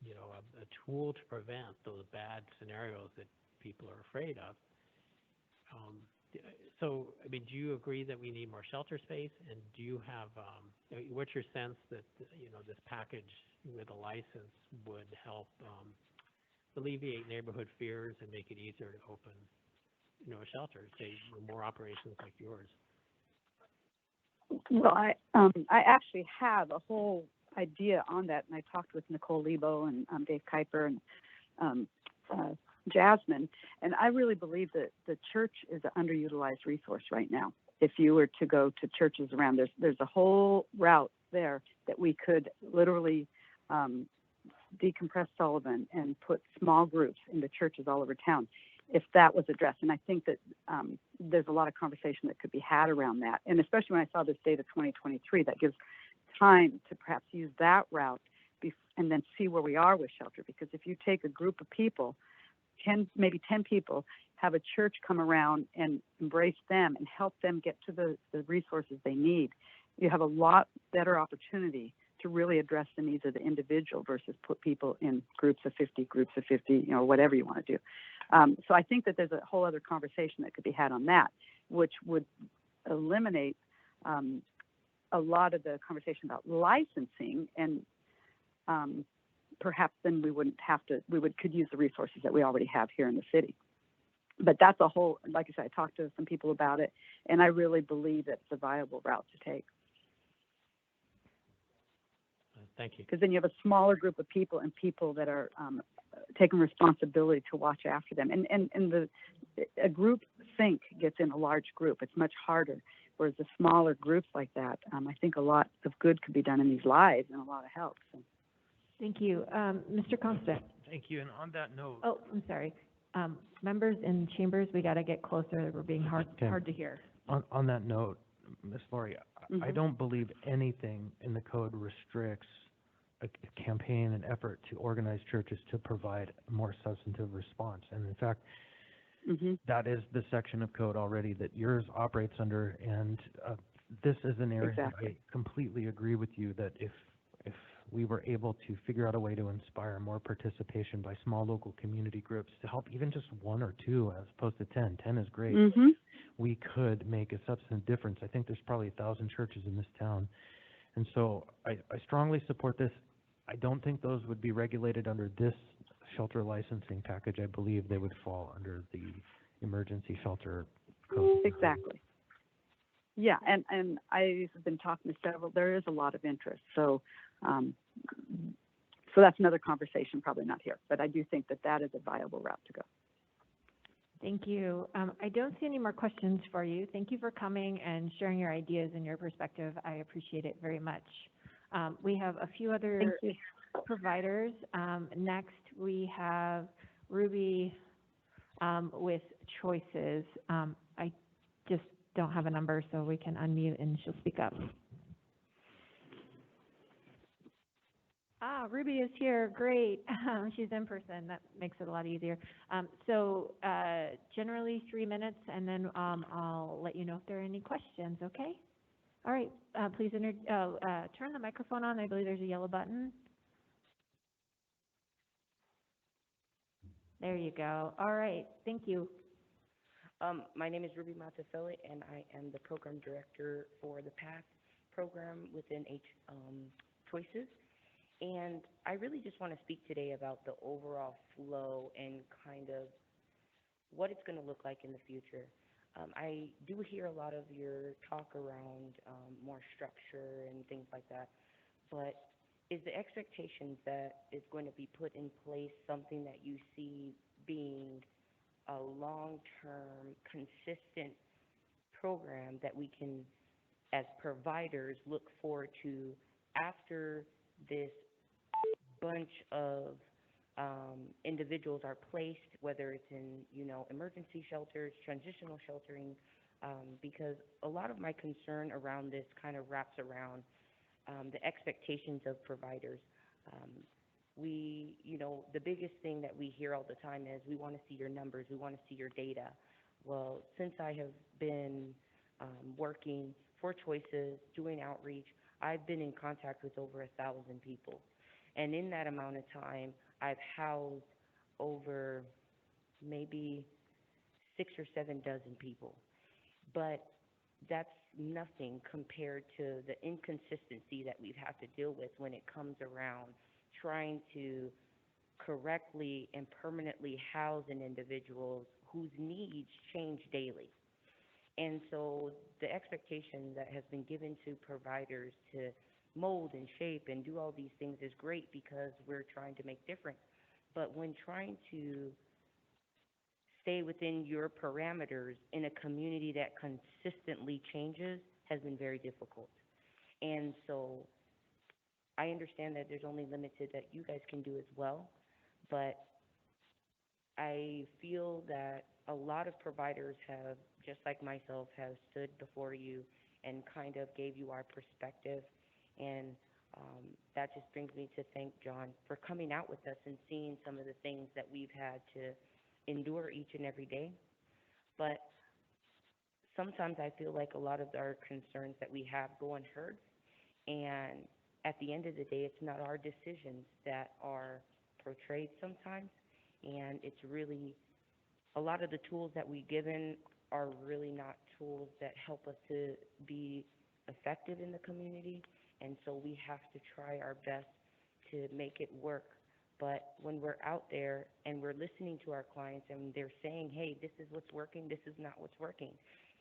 a tool to prevent those bad scenarios that people are afraid of. So, I mean, do you agree that we need more shelter space? And do you have, what's your sense that, this package with a license would help alleviate neighborhood fears and make it easier to open, a shelter, say, more operations like yours? Well, I actually have a whole idea on that, and I talked with Nicole Lebo and Dave Kuiper and Jasmine, and I really believe that the church is an underutilized resource right now. If you were to go to churches around, there's a whole route there that we could literally decompress Sullivan and put small groups into churches all over town if that was addressed. And I think that there's a lot of conversation that could be had around that. And especially when I saw this data 2023, that gives time to perhaps use that route and then see where we are with shelter. Because if you take a group of people, maybe 10 people, have a church come around and embrace them and help them get to the resources they need, you have a lot better opportunity to really address the needs of the individual versus put people in groups of 50, whatever you want to do. So I think that there's a whole other conversation that could be had on that, which would eliminate a lot of the conversation about licensing, and perhaps then could use the resources that we already have here in the city. But that's a whole, like I said, I talked to some people about it, and I really believe that it's a viable route to take. Thank you. Because then you have a smaller group of people and people that are taking responsibility to watch after them. And a group think gets in a large group. It's much harder. Whereas the smaller groups like that, I think a lot of good could be done in these lives and a lot of help. So. Thank you. Mr. Constant. Thank you. And on that note. Oh, I'm sorry. Members in chambers, we got to get closer. We're being Okay. hard to hear. On that note, Ms. Laurie, I don't believe anything in the code restricts a campaign and effort to organize churches to provide a more substantive response. And in fact, that is the section of code already that yours operates under. And this is an area that I completely agree with you that if we were able to figure out a way to inspire more participation by small local community groups to help even just 1 or 2 as opposed to 10. 10 is great. We could make a substantive difference. I think there's probably 1,000 churches in this town. And so I strongly support this. I don't think those would be regulated under this shelter licensing package. I believe they would fall under the emergency shelter code. Exactly. Yeah, and I've been talking to several, there is a lot of interest. So so that's another conversation, probably not here, but I do think that that is a viable route to go. Thank you. I don't see any more questions for you. Thank you for coming and sharing your ideas and your perspective. I appreciate it very much. We have a few other providers. Next, we have Ruby with Choices. I just don't have a number, so we can unmute and she'll speak up. Ruby is here. Great. She's in person. That makes it a lot easier. So generally 3 minutes, and then I'll let you know if there are any questions, okay? All right. Please turn the microphone on. I believe there's a yellow button. There you go. All right. Thank you. My name is Ruby Montefelli, and I am the program director for the PATH program within Choices. And I really just want to speak today about the overall flow and kind of what it's going to look like in the future. I do hear a lot of your talk around more structure and things like that, but is the expectation that it's going to be put in place something that you see being a long-term, consistent program that we can, as providers, look forward to after this bunch of individuals are placed, whether it's in, emergency shelters, transitional sheltering, because a lot of my concern around this kind of wraps around the expectations of providers. The biggest thing that we hear all the time is we want to see your numbers, we want to see your data. Well, since I have been working for Choices, doing outreach, I've been in contact with over 1,000 people. And in that amount of time, I've housed over maybe 6 or 7 dozen people. But that's nothing compared to the inconsistency that we've had to deal with when it comes around trying to correctly and permanently house an individual whose needs change daily. And so the expectation that has been given to providers to mold and shape and do all these things is great because we're trying to make difference. But when trying to stay within your parameters in a community that consistently changes has been very difficult. And so I understand that there's only limited that you guys can do as well, but I feel that a lot of providers have, just like myself, have stood before you and kind of gave you our perspective. And that just brings me to thank John for coming out with us and seeing some of the things that we've had to endure each and every day. But sometimes I feel like a lot of our concerns that we have go unheard. And at the end of the day, it's not our decisions that are portrayed sometimes. And it's really, a lot of the tools that we've given are really not tools that help us to be effective in the community. And so we have to try our best to make it work. But when we're out there and we're listening to our clients and they're saying, hey, this is what's working, this is not what's working.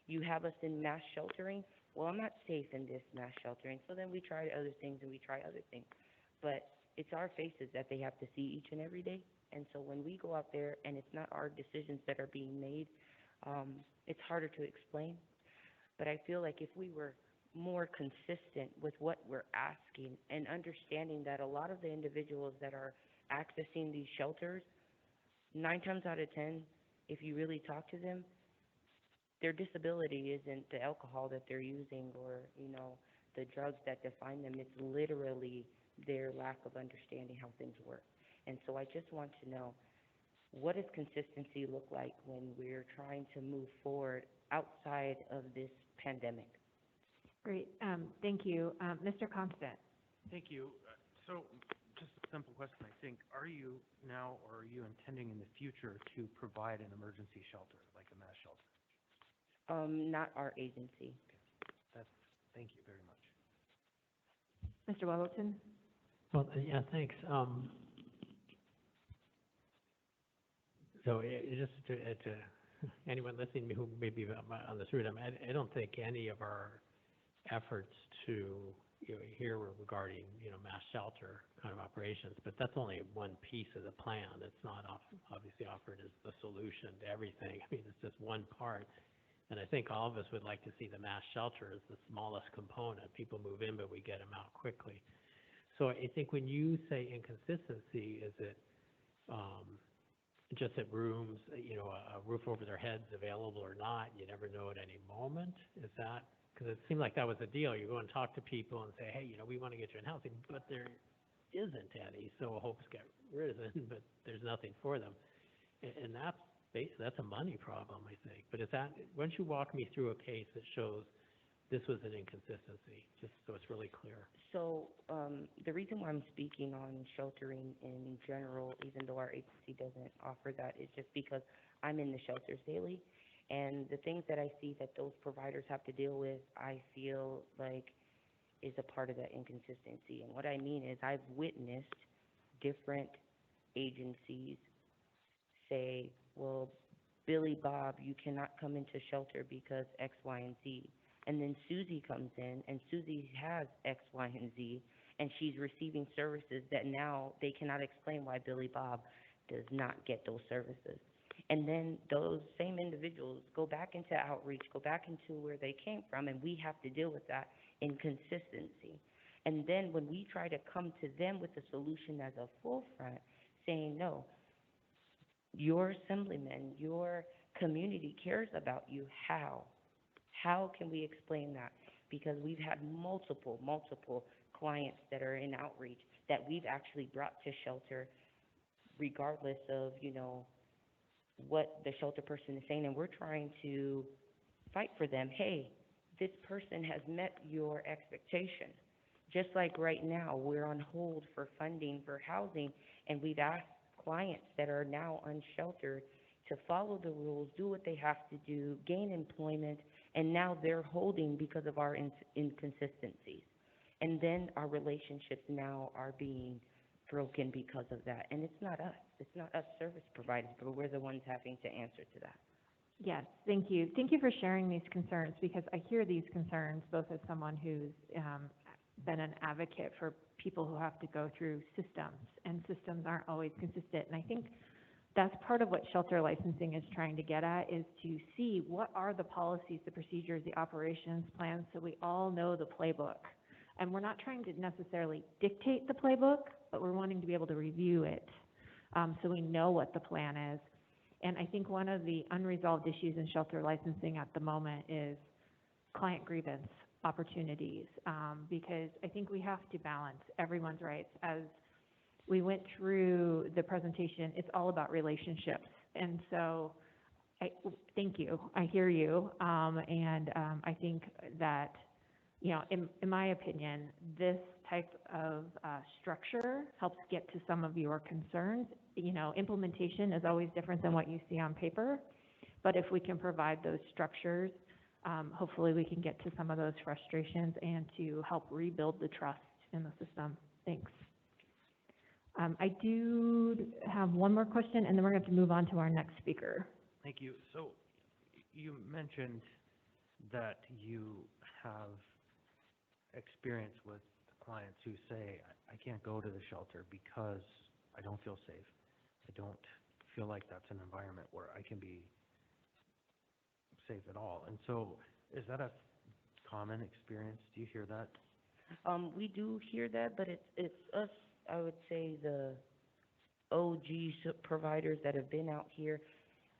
You have us in mass sheltering. Well, I'm not safe in this mass sheltering. So then we try other things and we try other things. But it's our faces that they have to see each and every day. And so when we go out there and it's not our decisions that are being made, it's harder to explain. But I feel like if we were more consistent with what we're asking and understanding that a lot of the individuals that are accessing these shelters, 9 times out of 10, if you really talk to them, their disability isn't the alcohol that they're using or, the drugs that define them. It's literally their lack of understanding how things work. And so I just want to know, what does consistency look like when we're trying to move forward outside of this pandemic? Great. Thank you. Mr. Constant. Thank you. So just a simple question, I think. Are you now, or are you intending in the future to provide an emergency shelter, like a mass shelter? Not our agency. Thank you very much. Mr. Webbleton. Well, yeah, thanks. So just to anyone listening who may be on this route, I don't think any of our efforts to here regarding mass shelter kind of operations, but that's only one piece of the plan. It's not obviously offered as the solution to everything. I mean, it's just one part. And I think all of us would like to see the mass shelter as the smallest component. People move in, but we get them out quickly. So I think when you say inconsistency, is it just that rooms, a roof over their heads available or not, you never know at any moment? Is that, because it seemed like that was the deal. You go and talk to people and say, hey, we want to get you in housing, but there isn't any. So hopes get risen, but there's nothing for them. And that's a money problem, I think. But is that, why don't you walk me through a case that shows this was an inconsistency, just so it's really clear? So the reason why I'm speaking on sheltering in general, even though our agency doesn't offer that, is just because I'm in the shelters daily. And the things that I see that those providers have to deal with, I feel like is a part of that inconsistency. And what I mean is I've witnessed different agencies say, well, Billy Bob, you cannot come into shelter because X, Y, and Z. And then Susie comes in, and Susie has X, Y, and Z, and she's receiving services that now they cannot explain why Billy Bob does not get those services. And then those same individuals go back into outreach, go back into where they came from, and we have to deal with that inconsistency. And then when we try to come to them with a solution as a full front, saying, no, your assemblyman, your community cares about you, how? How can we explain that? Because we've had multiple clients that are in outreach that we've actually brought to shelter regardless of, what the shelter person is saying, and we're trying to fight for them. Hey, this person has met your expectation. Just like right now, we're on hold for funding for housing, and we've asked clients that are now unsheltered to follow the rules, do what they have to do, gain employment, and now they're holding because of our inconsistencies. And then our relationships now are being broken because of that. And it's not us. It's not us service providers, but we're the ones having to answer to that. Yes, thank you. Thank you for sharing these concerns, because I hear these concerns both as someone who's been an advocate for people who have to go through systems, and systems aren't always consistent. And I think that's part of what shelter licensing is trying to get at, is to see what are the policies, the procedures, the operations plans, so we all know the playbook. And we're not trying to necessarily dictate the playbook, but we're wanting to be able to review it so we know what the plan is. And I think one of the unresolved issues in shelter licensing at the moment is client grievance opportunities, because I think we have to balance everyone's rights. As we went through the presentation, it's all about relationships. And so thank you. I hear you. And I think that, in my opinion, this type of structure helps get to some of your concerns. Implementation is always different than what you see on paper, but if we can provide those structures, hopefully we can get to some of those frustrations and to help rebuild the trust in the system. Thanks. I do have one more question, and then we're going to have to move on to our next speaker. Thank you. So you mentioned that you have experience with clients who say, I can't go to the shelter because I don't feel safe. I don't feel like that's an environment where I can be safe at all. And so is that a common experience? Do you hear that? We do hear that, but it's us, I would say, the OG providers that have been out here,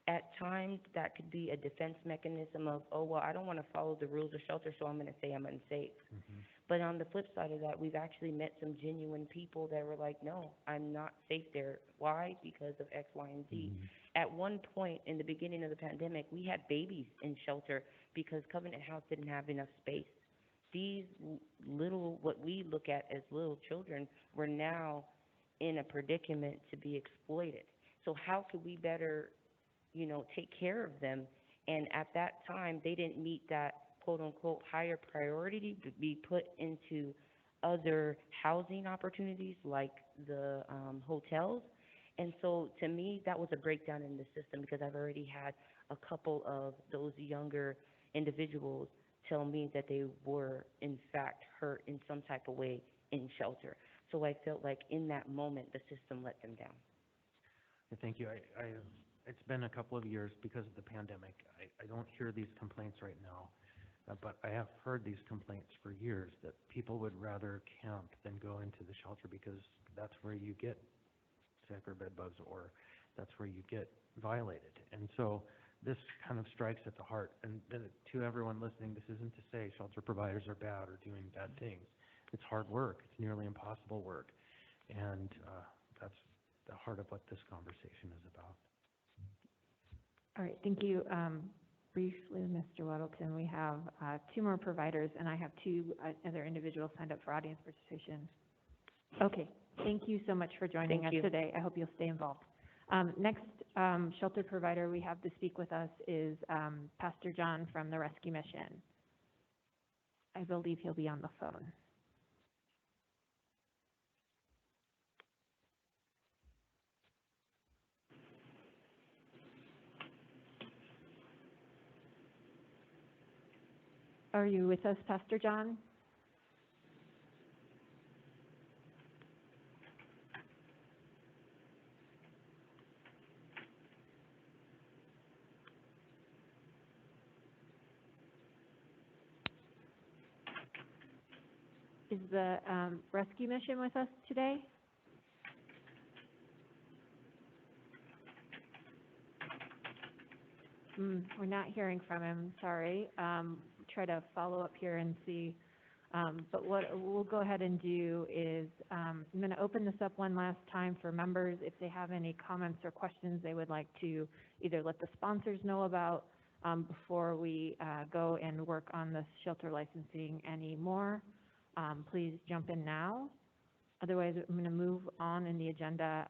at times that could be a defense mechanism of, oh, well, I don't want to follow the rules of shelter, so I'm going to say I'm unsafe. But on the flip side of that, we've actually met some genuine people that were like, no, I'm not safe there. Why? Because of X, Y, and Z. At one point in the beginning of the pandemic, we had babies in shelter because Covenant House didn't have enough space. These little, what we look at as little children, were now in a predicament to be exploited. So how could we better, you know, take care of them? And at that time, they didn't meet that quote unquote higher priority to be put into other housing opportunities like the hotels. And so to me, that was a breakdown in the system, because I've already had a couple of those younger individuals tell me that they were in fact hurt in some type of way in shelter. So I felt like in that moment, the system let them down. Thank you. It's been a couple of years because of the pandemic. I don't hear these complaints right now, but I have heard these complaints for years that people would rather camp than go into the shelter because that's where you get sick or bed bugs, or that's where you get violated. And so this kind of strikes at the heart. And to everyone listening, this isn't to say shelter providers are bad or doing bad things. It's hard work. It's nearly impossible work. And that's the heart of what this conversation is about. All right, thank you. Briefly, Mr. Weddleton, we have 2 more providers, and I have 2 other individuals signed up for audience participation. Okay, thank you so much for joining us today. I hope you'll stay involved. Next shelter provider we have to speak with us is Pastor John from the Rescue Mission. I believe he'll be on the phone. Are you with us, Pastor John? Is the Rescue Mission with us today? We're not hearing from him, sorry. Try to follow up here and see. But what we'll go ahead and do is I'm going to open this up one last time for members. If they have any comments or questions they would like to either let the sponsors know about before we go and work on this shelter licensing anymore, please jump in now. Otherwise, I'm going to move on in the agenda,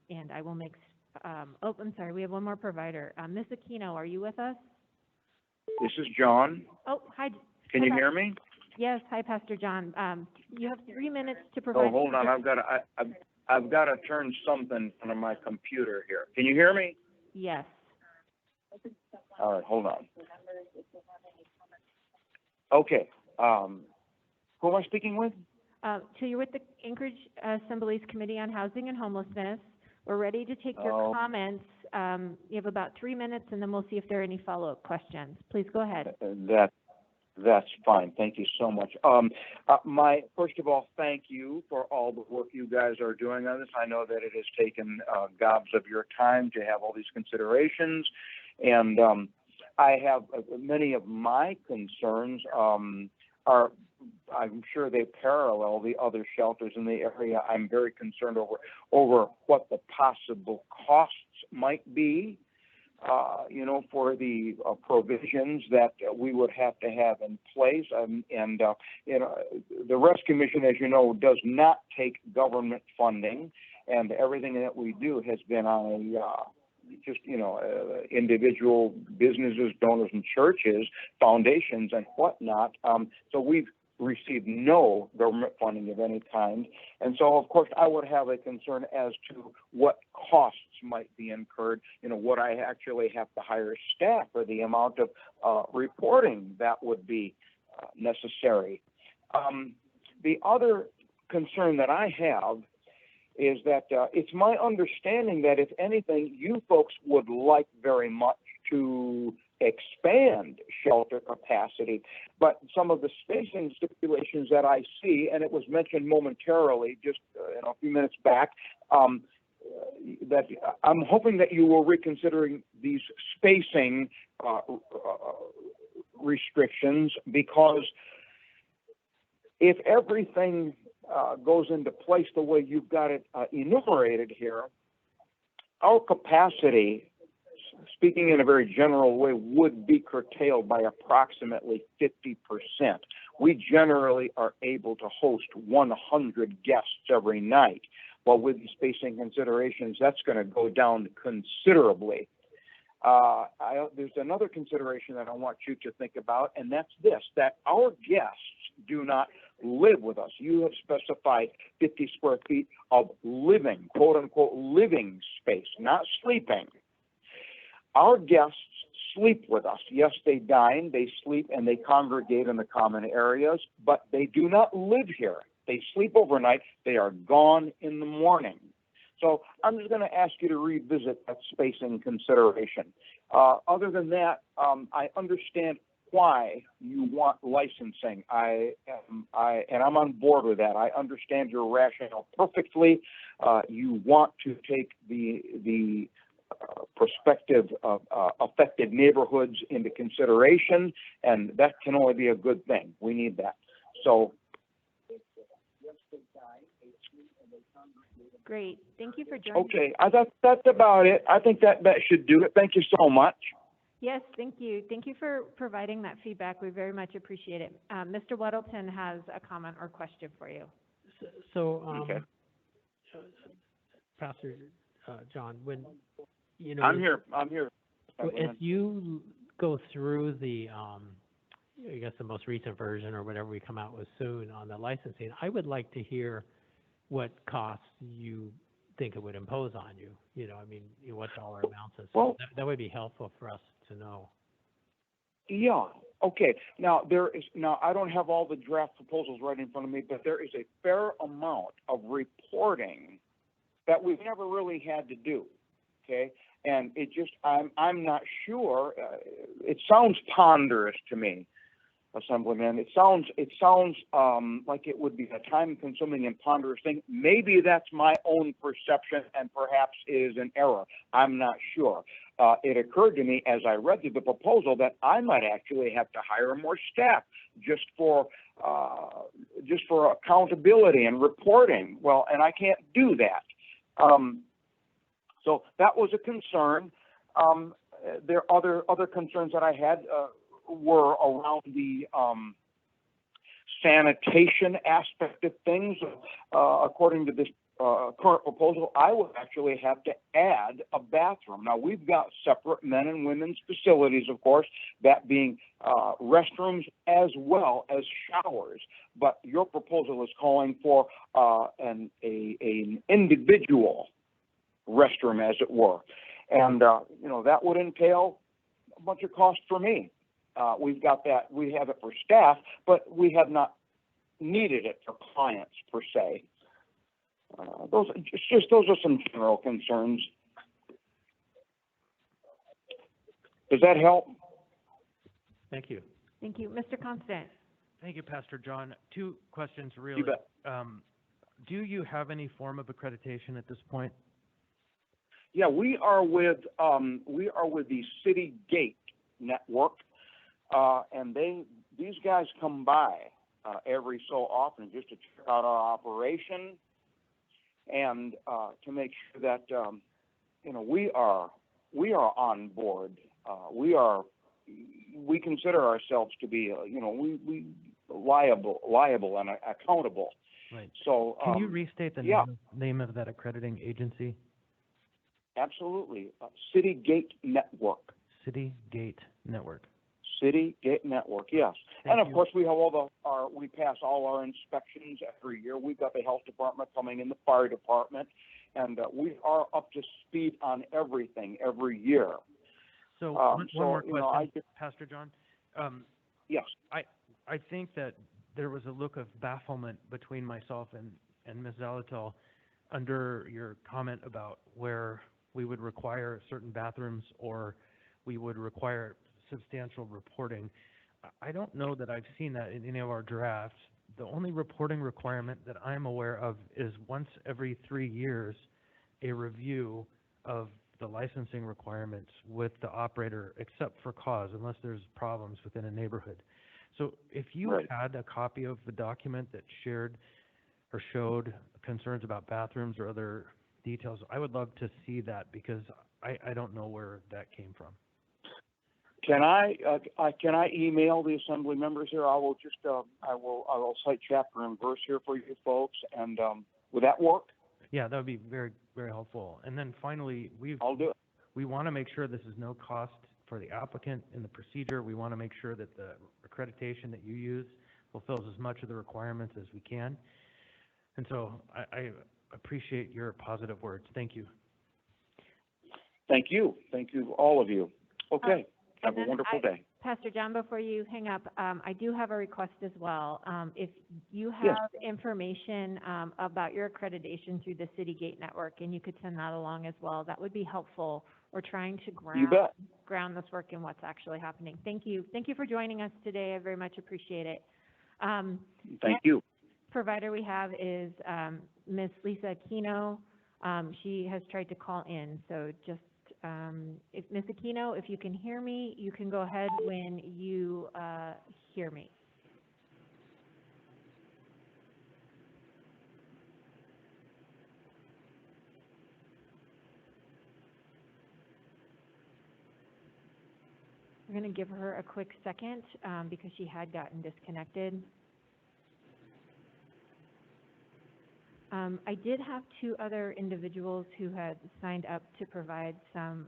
and I will make, oh, I'm sorry, we have one more provider. Ms. Aquino, are you with us? This is John. Oh, hi. Can you hear me? Yes, hi, Pastor John. You have 3 minutes to provide. Oh, hold on. I've got to turn something on my computer here. Can you hear me? Yes. All right, hold on. Okay. Who am I speaking with? So you're with the Anchorage Assembly's Committee on Housing and Homelessness. We're ready to take your comments. You have about 3 minutes, and then we'll see if there are any follow-up questions. Please go ahead. That's fine. Thank you so much. First of all, thank you for all the work you guys are doing on this. I know that it has taken gobs of your time to have all these considerations, and I have many of my concerns are, I'm sure they parallel the other shelters in the area. I'm very concerned over what the possible costs might be, for the provisions that we would have to have in place. The Rescue Mission, as you know, does not take government funding, and everything that we do has been on individual businesses, donors, and churches, foundations, and whatnot. So we've received no government funding of any kind. And so, of course, I would have a concern as to what costs might be incurred, what I actually have to hire staff, or the amount of reporting that would be necessary. The other concern that I have is that it's my understanding that, if anything, you folks would like very much to expand shelter capacity, but some of the spacing stipulations that I see, and it was mentioned momentarily just a few minutes back, that I'm hoping that you will reconsidering these spacing restrictions, because if everything goes into place the way you've got it enumerated here, our capacity, speaking in a very general way, would be curtailed by approximately 50%. We generally are able to host 100 guests every night. Well, with the spacing considerations, that's going to go down considerably. There's another consideration that I want you to think about, and that's this, that our guests do not live with us. You have specified 50 square feet of living, quote unquote, living space, not sleeping. Our guests sleep with us. Yes, they dine, they sleep, and they congregate in the common areas, but they do not live here. They sleep overnight. They are gone in the morning. So I'm just going to ask you to revisit that spacing consideration. Other than that, I understand why you want licensing. And I'm on board with that. I understand your rationale perfectly. You want to take the perspective of affected neighborhoods into consideration, and that can only be a good thing. We need that. So. Great. Thank you for joining. Okay, that's about it. I think that should do it. Thank you so much. Yes, thank you. Thank you for providing that feedback. We very much appreciate it. Mr. Weddleton has a comment or question for you. Okay. Pastor John, when you know, I'm here. If you go through the, I guess the most recent version or whatever we come out with soon on the licensing, I would like to hear what costs you think it would impose on you. You know, I mean, what dollar amounts and stuff. Well, that would be helpful for us to know. Yeah. Okay. Now I don't have all the draft proposals right in front of me, but there is a fair amount of reporting that we've never really had to do. Okay. And it just, I'm not sure. It sounds ponderous to me, Assemblyman. It sounds like it would be a time-consuming and ponderous thing. Maybe that's my own perception, and perhaps it is an error. I'm not sure. It occurred to me as I read through the proposal that I might actually have to hire more staff just for accountability and reporting. Well, and I can't do that. So that was a concern. There are other concerns that I had were around the sanitation aspect of things. According to this current proposal, I would actually have to add a bathroom. Now, we've got separate men and women's facilities, of course, that being restrooms as well as showers. But your proposal is calling for an individual restroom, as it were. And, that would entail a bunch of cost for me. We've got that. We have it for staff, but we have not needed it for clients per se. Those are some general concerns. Does that help? Thank you. Thank you. Mr. Constant. Thank you, Pastor John. Two questions, really. You bet. Do you have any form of accreditation at this point? Yeah, we are with the City Gate network, and these guys come by every so often just to check out our operation and to make sure that we are on board. We consider ourselves to be we liable and accountable. Right. So can you restate the name of that accrediting agency? Absolutely. City Gate Network. City Gate Network. City Gate Network, yes. Thank and of you. course, we have we pass all our inspections every year. We've got the health department coming in, the fire department, and we are up to speed on everything every year. So one more question, Pastor John. Yes. I think that there was a look of bafflement between myself and Ms. Zalatel under your comment about where we would require certain bathrooms or we would require substantial reporting. I don't know that I've seen that in any of our drafts. The only reporting requirement that I'm aware of is once every 3 years, a review of the licensing requirements with the operator, except for cause, unless there's problems within a neighborhood. So if you Right. had a copy of the document that shared or showed concerns about bathrooms or other details, I would love to see that, because I don't know where that came from. Can I email the assembly members here? I will cite chapter and verse here for you folks, and would that work? Yeah, that would be very, very helpful. And then finally, I'll do it. we want to make sure this is no cost for the applicant in the procedure. We want to make sure that the accreditation that you use fulfills as much of the requirements as we can. And so I appreciate your positive words. Thank you. Thank you, all of you. Okay, have a then wonderful day. Pastor John, before you hang up, I do have a request as well. If you Yes. have information about your accreditation through the City Gate Network, and you could send that along as well, that would be helpful. We're trying to You bet. ground this work in what's actually happening. Thank you. Thank you for joining us today. I very much appreciate it. Thank you. Provider we have is Ms. Lisa Aquino. She has tried to call in, so just if Ms. Aquino, if you can hear me, you can go ahead when you hear me. We're going to give her a quick second because she had gotten disconnected. I did have two other individuals who had signed up to provide some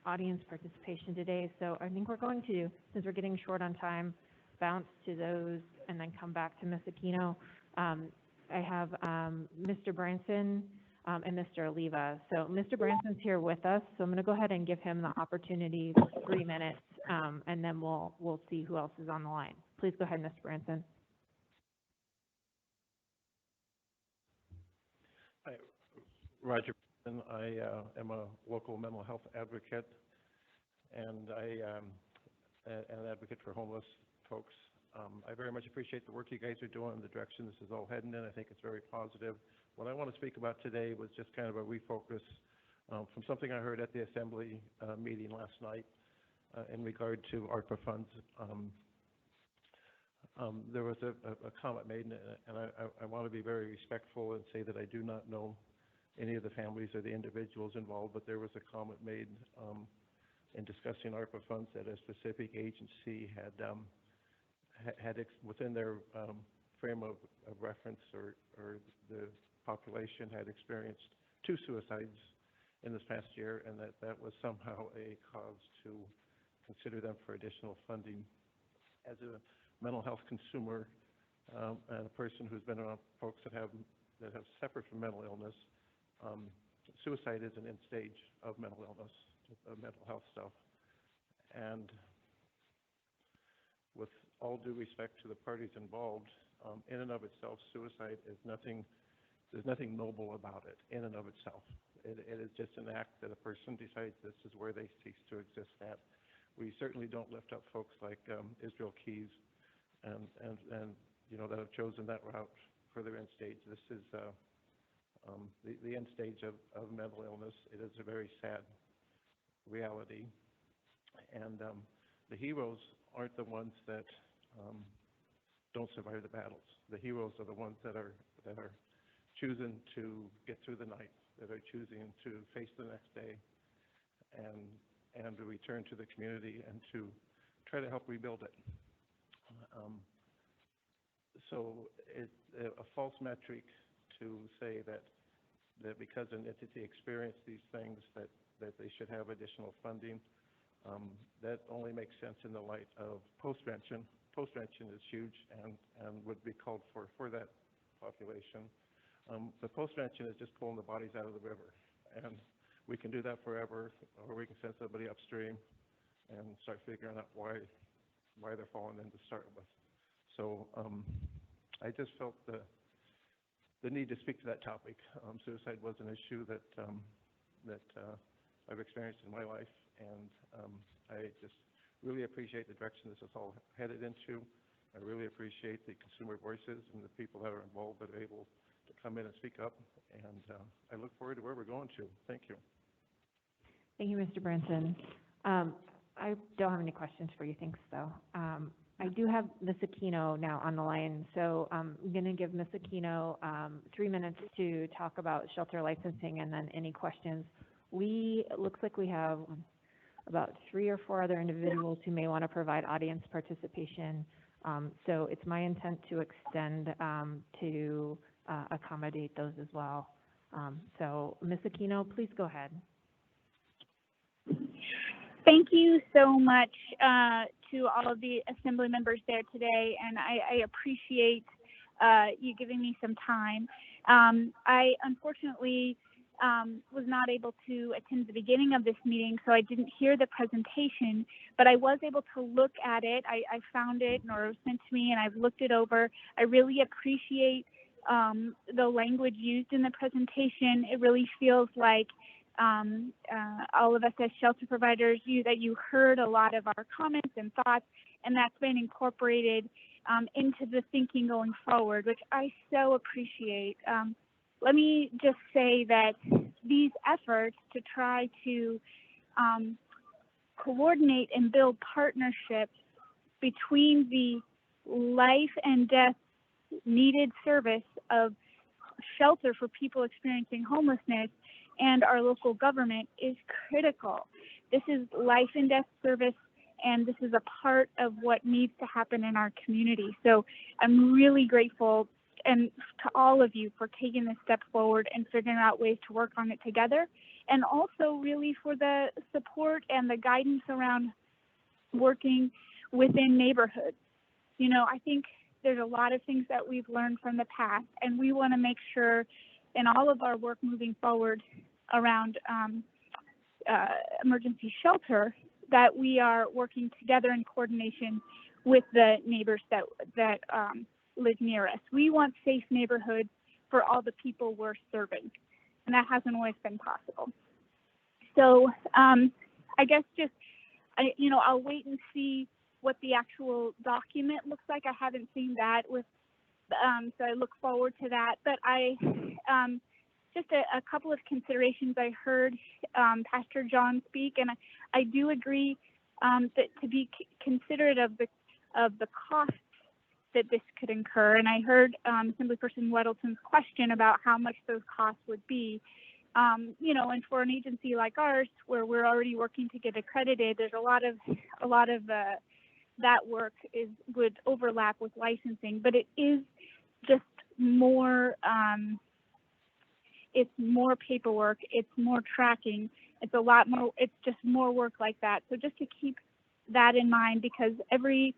audience participation today, so I think we're going to, since we're getting short on time, bounce to those and then come back to Ms. Aquino. I have Mr. Branson and Mr. Oliva. So Mr. Branson's here with us, so I'm going to go ahead and give him the opportunity for 3 minutes, and then we'll see who else is on the line. Please go ahead, Mr. Branson. Hi, Roger. I am a local mental health advocate, and I am an advocate for homeless folks. I very much appreciate the work you guys are doing, the direction this is all heading in. I think it's very positive. What I want to speak about today was just kind of a refocus from something I heard at the Assembly meeting last night in regard to ARPA funds. There was a comment made, and I want to be very respectful and say that I do not know any of the families or the individuals involved, but there was a comment made in discussing ARPA funds that a specific agency had within their frame of reference or the population had experienced 2 suicides in this past year, and that was somehow a cause to consider them for additional funding. As a mental health consumer and a person who's been around folks that have suffered from mental illness, suicide is an end stage of mental illness, of mental health stuff. And with all due respect to the parties involved, in and of itself, suicide is nothing. There's nothing noble about it in and of itself. It is just an act that a person decides this is where they cease to exist at. We certainly don't lift up folks like Israel Keys and that have chosen that route for their end stage. This is the end stage of mental illness. It is a very sad reality, and the heroes aren't the ones that don't survive the battles. The heroes are the ones that are choosing to get through the night, that are choosing to face the next day, and to return to the community and to try to help rebuild it. So it's a false metric to say that because an entity experienced these things that they should have additional funding. That only makes sense in the light of post-vention. Post-vention is huge and would be called for that population. But post-vention is just pulling the bodies out of the river, and we can do that forever, or we can send somebody upstream and start figuring out why they're falling in to start with. So I just felt the need to speak to that topic. Suicide was an issue that I've experienced in my life, and I just really appreciate the direction this is all headed into. I really appreciate the consumer voices and the people that are involved that are able to come in and speak up, and I look forward to where we're going to. Thank you. Thank you, Mr. Branson. I don't have any questions for you, thanks, though. I do have Ms. Aquino now on the line, so I'm going to give Ms. Aquino 3 minutes to talk about shelter licensing and then any questions. It looks like we have about 3 or 4 other individuals who may want to provide audience participation. So it's my intent to extend to accommodate those as well. So Ms. Aquino, please go ahead. Thank you so much to all of the assembly members there today, and I appreciate you giving me some time. I unfortunately was not able to attend the beginning of this meeting, so I didn't hear the presentation, but I was able to look at it. I found it, or it was sent to me, and I've looked it over. I really appreciate the language used in the presentation. It really feels like all of us as shelter providers, that you heard a lot of our comments and thoughts, and that's been incorporated into the thinking going forward, which I so appreciate. Let me just say that these efforts to try to coordinate and build partnerships between the life and death needed service of shelter for people experiencing homelessness and our local government is critical. This is life and death service, and this is a part of what needs to happen in our community. So I'm really grateful and to all of you for taking this step forward and figuring out ways to work on it together, and also really for the support and the guidance around working within neighborhoods. You know, I think there's a lot of things that we've learned from the past, and we want to make sure in all of our work moving forward around emergency shelter that we are working together in coordination with the neighbors that live near us. We want safe neighborhoods for all the people we're serving, and that hasn't always been possible. So I guess just, I'll wait and see what the actual document looks like. I haven't seen that so I look forward to that. But just a couple of considerations. I heard Pastor John speak, and I do agree that to be considerate of the costs that this could incur. And I heard Assemblyperson Weddleton's question about how much those costs would be. And for an agency like ours, where we're already working to get accredited, there's a lot of that work would overlap with licensing, but it is just more. It's more paperwork. It's more tracking. It's a lot more. It's just more work like that. So just to keep that in mind, because every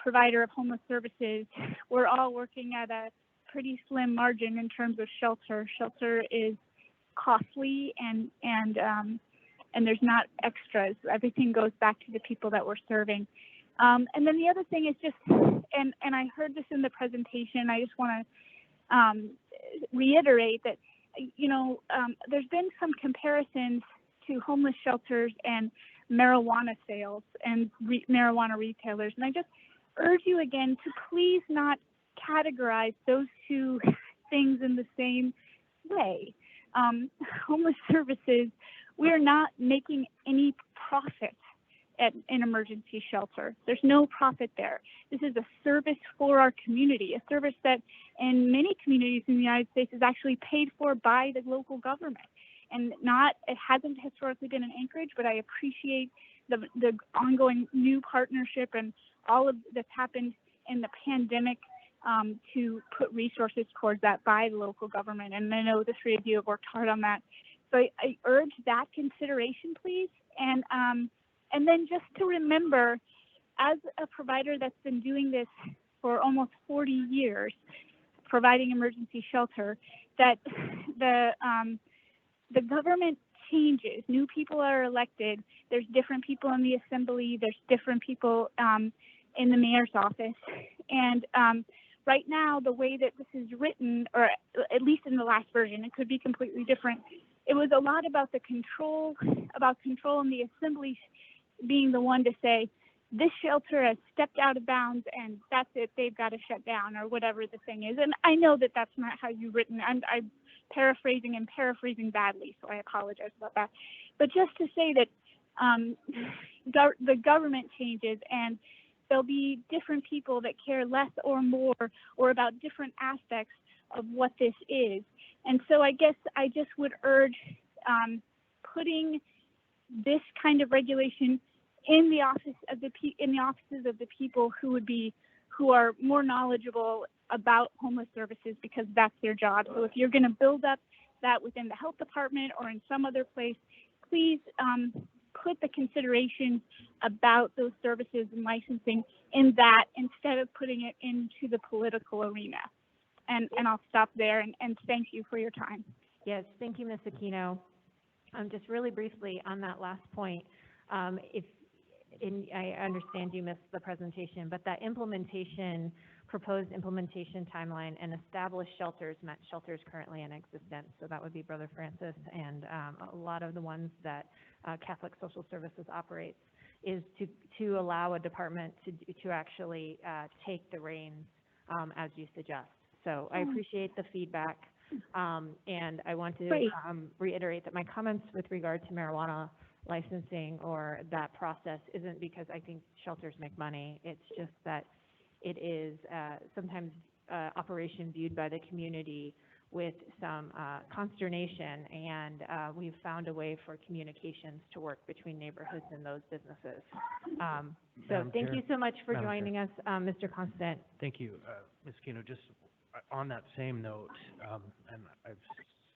provider of homeless services, we're all working at a pretty slim margin in terms of shelter. Shelter is costly, and there's not extras. Everything goes back to the people that we're serving. And then the other thing is just, and I heard this in the presentation, I just want to reiterate that, there's been some comparisons to homeless shelters and marijuana sales and marijuana retailers. And I just urge you again to please not categorize those two things in the same way. Homeless services, we're not making any profit at an emergency shelter. There's no profit there. This is a service for our community, a service that in many communities in the United States is actually paid for by the local government. And it hasn't historically been in Anchorage, but I appreciate the ongoing new partnership and all of that's happened in the pandemic to put resources towards that by the local government. And I know the three of you have worked hard on that. So I urge that consideration, please. And then just to remember, as a provider that's been doing this for almost 40 years, providing emergency shelter, that the government changes. New people are elected. There's different people in the assembly. There's different people in the mayor's office. And right now, the way that this is written, or at least in the last version, it could be completely different. It was a lot about the control, and the assembly being the one to say, this shelter has stepped out of bounds and that's it, they've got to shut down or whatever the thing is. And I know that that's not how you've written. I'm paraphrasing badly, so I apologize about that. But just to say that the government changes and there'll be different people that care less or more or about different aspects of what this is. And so I guess I just would urge putting this kind of regulation in the offices of the people who are more knowledgeable about homeless services, because that's their job. So if you're going to build up that within the health department or in some other place, please put the considerations about those services and licensing in that instead of putting it into the political arena. And I'll stop there and thank you for your time. Yes, thank you, Ms. Aquino. Just really briefly on that last point, I understand you missed the presentation, but that proposed implementation timeline and established shelters meant shelters currently in existence. So that would be Brother Francis and a lot of the ones that Catholic Social Services operates, is to allow a department to actually take the reins as you suggest. So I appreciate the feedback. And I want to reiterate that my comments with regard to marijuana licensing or that process isn't because I think shelters make money. It's just that it is sometimes operation viewed by the community with some consternation, and we've found a way for communications to work between neighborhoods and those businesses. So thank you so much for joining us, Mr. Constant. Thank you, Ms. Aquino. Just on that same note, and I've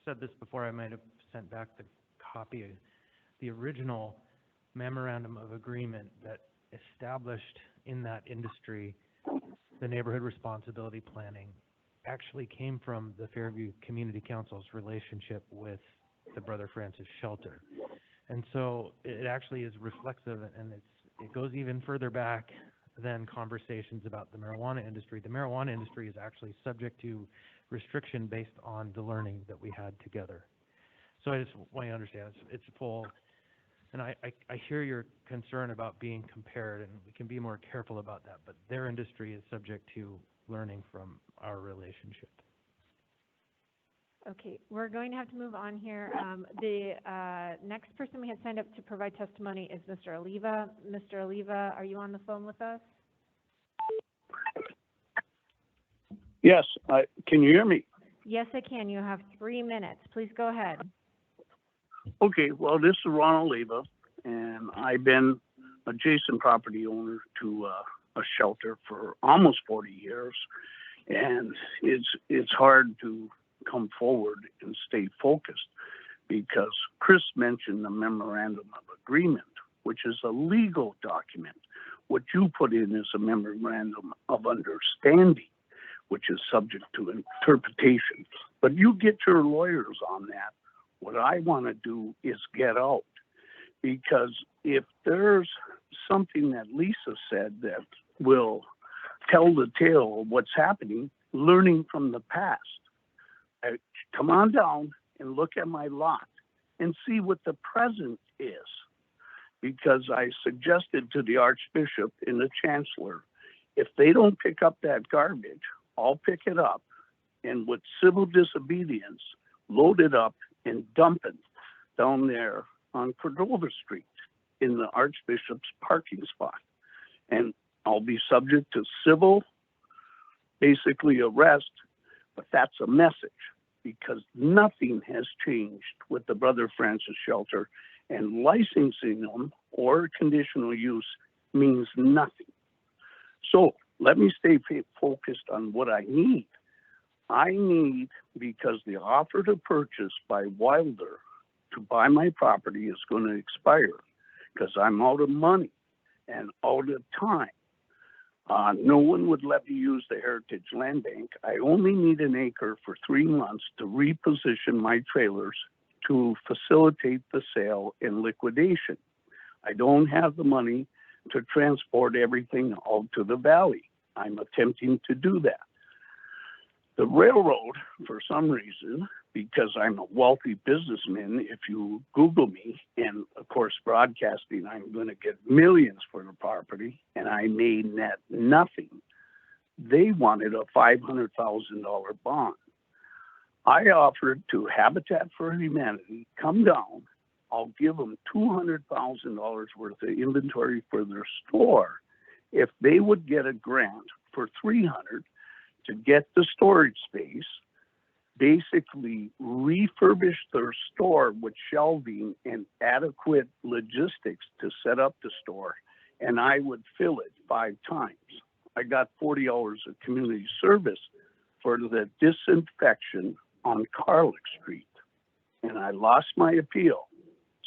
said this before, I might have sent back the copy of the original memorandum of agreement that established in that industry the neighborhood responsibility planning actually came from the Fairview Community Council's relationship with the Brother Francis Shelter. And so it actually is reflexive, and it goes even further back than conversations about the marijuana industry. The marijuana industry is actually subject to restriction based on the learning that we had together. So I just want you to understand it's full. And I hear your concern about being compared, and we can be more careful about that, but their industry is subject to learning from our relationship. Okay, we're going to have to move on here. The next person we had signed up to provide testimony is Mr. Oliva. Mr. Oliva, are you on the phone with us? Yes, can you hear me? Yes, I can. You have 3 minutes. Please go ahead. Okay, well, this is Ron Oliva, and I've been adjacent property owner to a shelter for almost 40 years, and it's hard to come forward and stay focused because Chris mentioned the memorandum of agreement, which is a legal document. What you put in is a memorandum of understanding, which is subject to interpretation. But you get your lawyers on that. What I want to do is get out, because if there's something that Lisa said that will tell the tale of what's happening, learning from the past, come on down and look at my lot and see what the present is. Because I suggested to the Archbishop and the Chancellor, if they don't pick up that garbage, I'll pick it up and with civil disobedience, load it up and dump it down there on Cordova Street in the Archbishop's parking spot. And I'll be subject to civil, basically arrest, but that's a message because nothing has changed with the Brother Francis Shelter, and licensing them or conditional use means nothing. So let me stay focused on what I need. I need, because the offer to purchase by Wilder to buy my property is going to expire because I'm out of money and out of time. No one would let me use the Heritage Land Bank. I only need an acre for 3 months to reposition my trailers to facilitate the sale and liquidation. I don't have the money to transport everything out to the valley. I'm attempting to do that. The railroad, for some reason, because I'm a wealthy businessman. If you Google me, and of course broadcasting, I'm going to get millions for the property, and I may net nothing. They wanted a $500,000 bond. I offered to Habitat for Humanity, come down, I'll give them $200,000 worth of inventory for their store if they would get a grant for $300 to get the storage space, basically refurbish their store with shelving and adequate logistics to set up the store, and I would fill it 5 times. I got 40 hours of community service for the disinfection on Carlick Street, and I lost my appeal.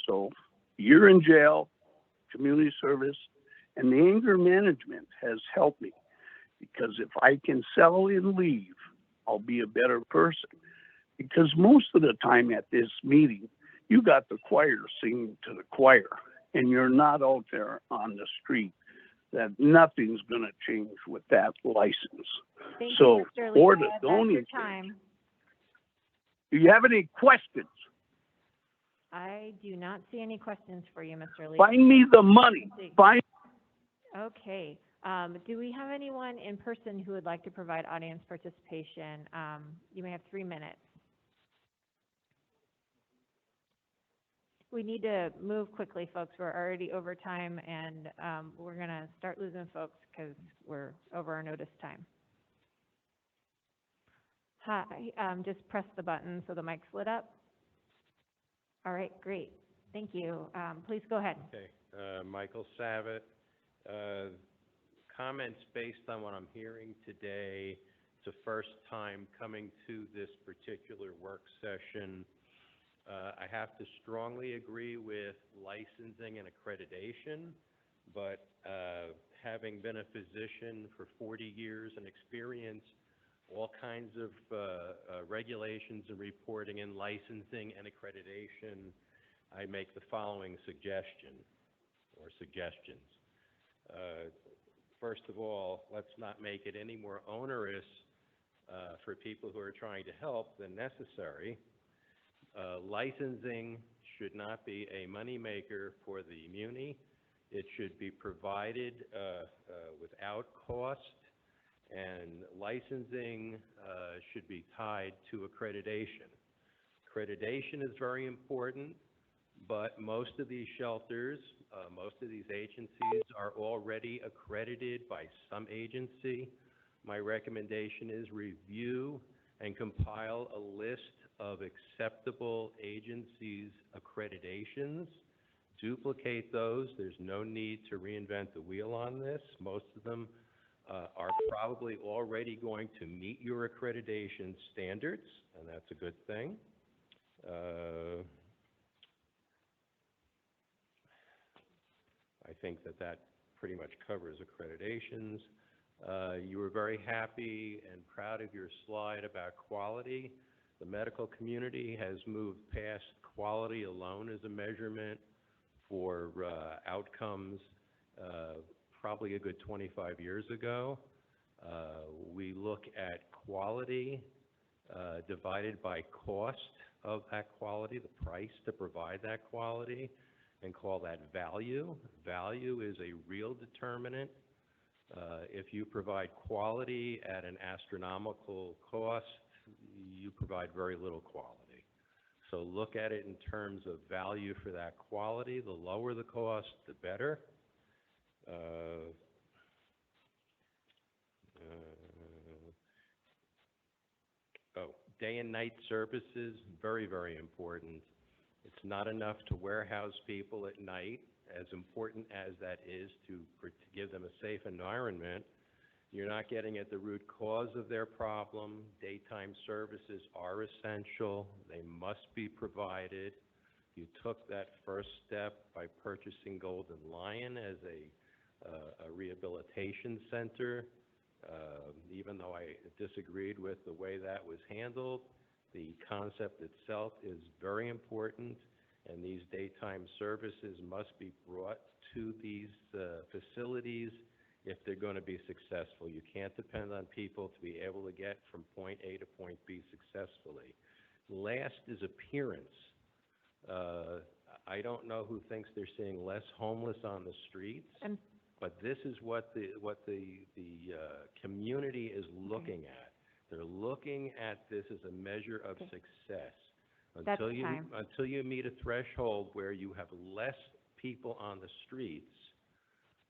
So you're in jail, community service, and the anger management has helped me, because if I can sell and leave, I'll be a better person. Because most of the time at this meeting, you got the choir singing to the choir, and you're not out there on the street. That nothing's going to change with that license. Thank So, you, Mr. or Leva. the That's your zoning. time. Do you have any questions? I do not see any questions for you, Mr. Leva. Find me the money. Find. Okay. Do we have anyone in person who would like to provide audience participation? You may have 3 minutes. We need to move quickly, folks. We're already over time, and we're going to start losing folks because we're over our notice time. Hi, just press the button so the mic's lit up. All right, great. Thank you. Please go ahead. Okay, Michael Savitt. Comments based on what I'm hearing today. It's the first time coming to this particular work session. I have to strongly agree with licensing and accreditation, but having been a physician for 40 years and experienced all kinds of regulations and reporting and licensing and accreditation, I make the following suggestion or suggestions. First of all, let's not make it any more onerous for people who are trying to help than necessary. Licensing should not be a moneymaker for the muni. It should be provided without cost, and licensing should be tied to accreditation. Accreditation is very important, but most of these shelters, most of these agencies are already accredited by some agency. My recommendation is review and compile a list of acceptable agencies' accreditations. Duplicate those. There's no need to reinvent the wheel on this. Most of them are probably already going to meet your accreditation standards, and that's a good thing. I think that that pretty much covers accreditations. You were very happy and proud of your slide about quality. The medical community has moved past quality alone as a measurement for outcomes probably a good 25 years ago. We look at quality divided by cost of that quality, the price to provide that quality, and call that value. Value is a real determinant. If you provide quality at an astronomical cost, you provide very little quality. So look at it in terms of value for that quality. The lower the cost, the better. Day and night services, very, very important. It's not enough to warehouse people at night, as important as that is to give them a safe environment. You're not getting at the root cause of their problem. Daytime services are essential. They must be provided. You took that first step by purchasing Golden Lion as a rehabilitation center. Even though I disagreed with the way that was handled, the concept itself is very important, and these daytime services must be brought to these facilities if they're going to be successful. You can't depend on people to be able to get from point A to point B successfully. Last is appearance. I don't know who thinks they're seeing less homeless on the streets, but this is what the community is looking at. They're looking at this as a measure of success. Until you meet a threshold where you have less people on the streets,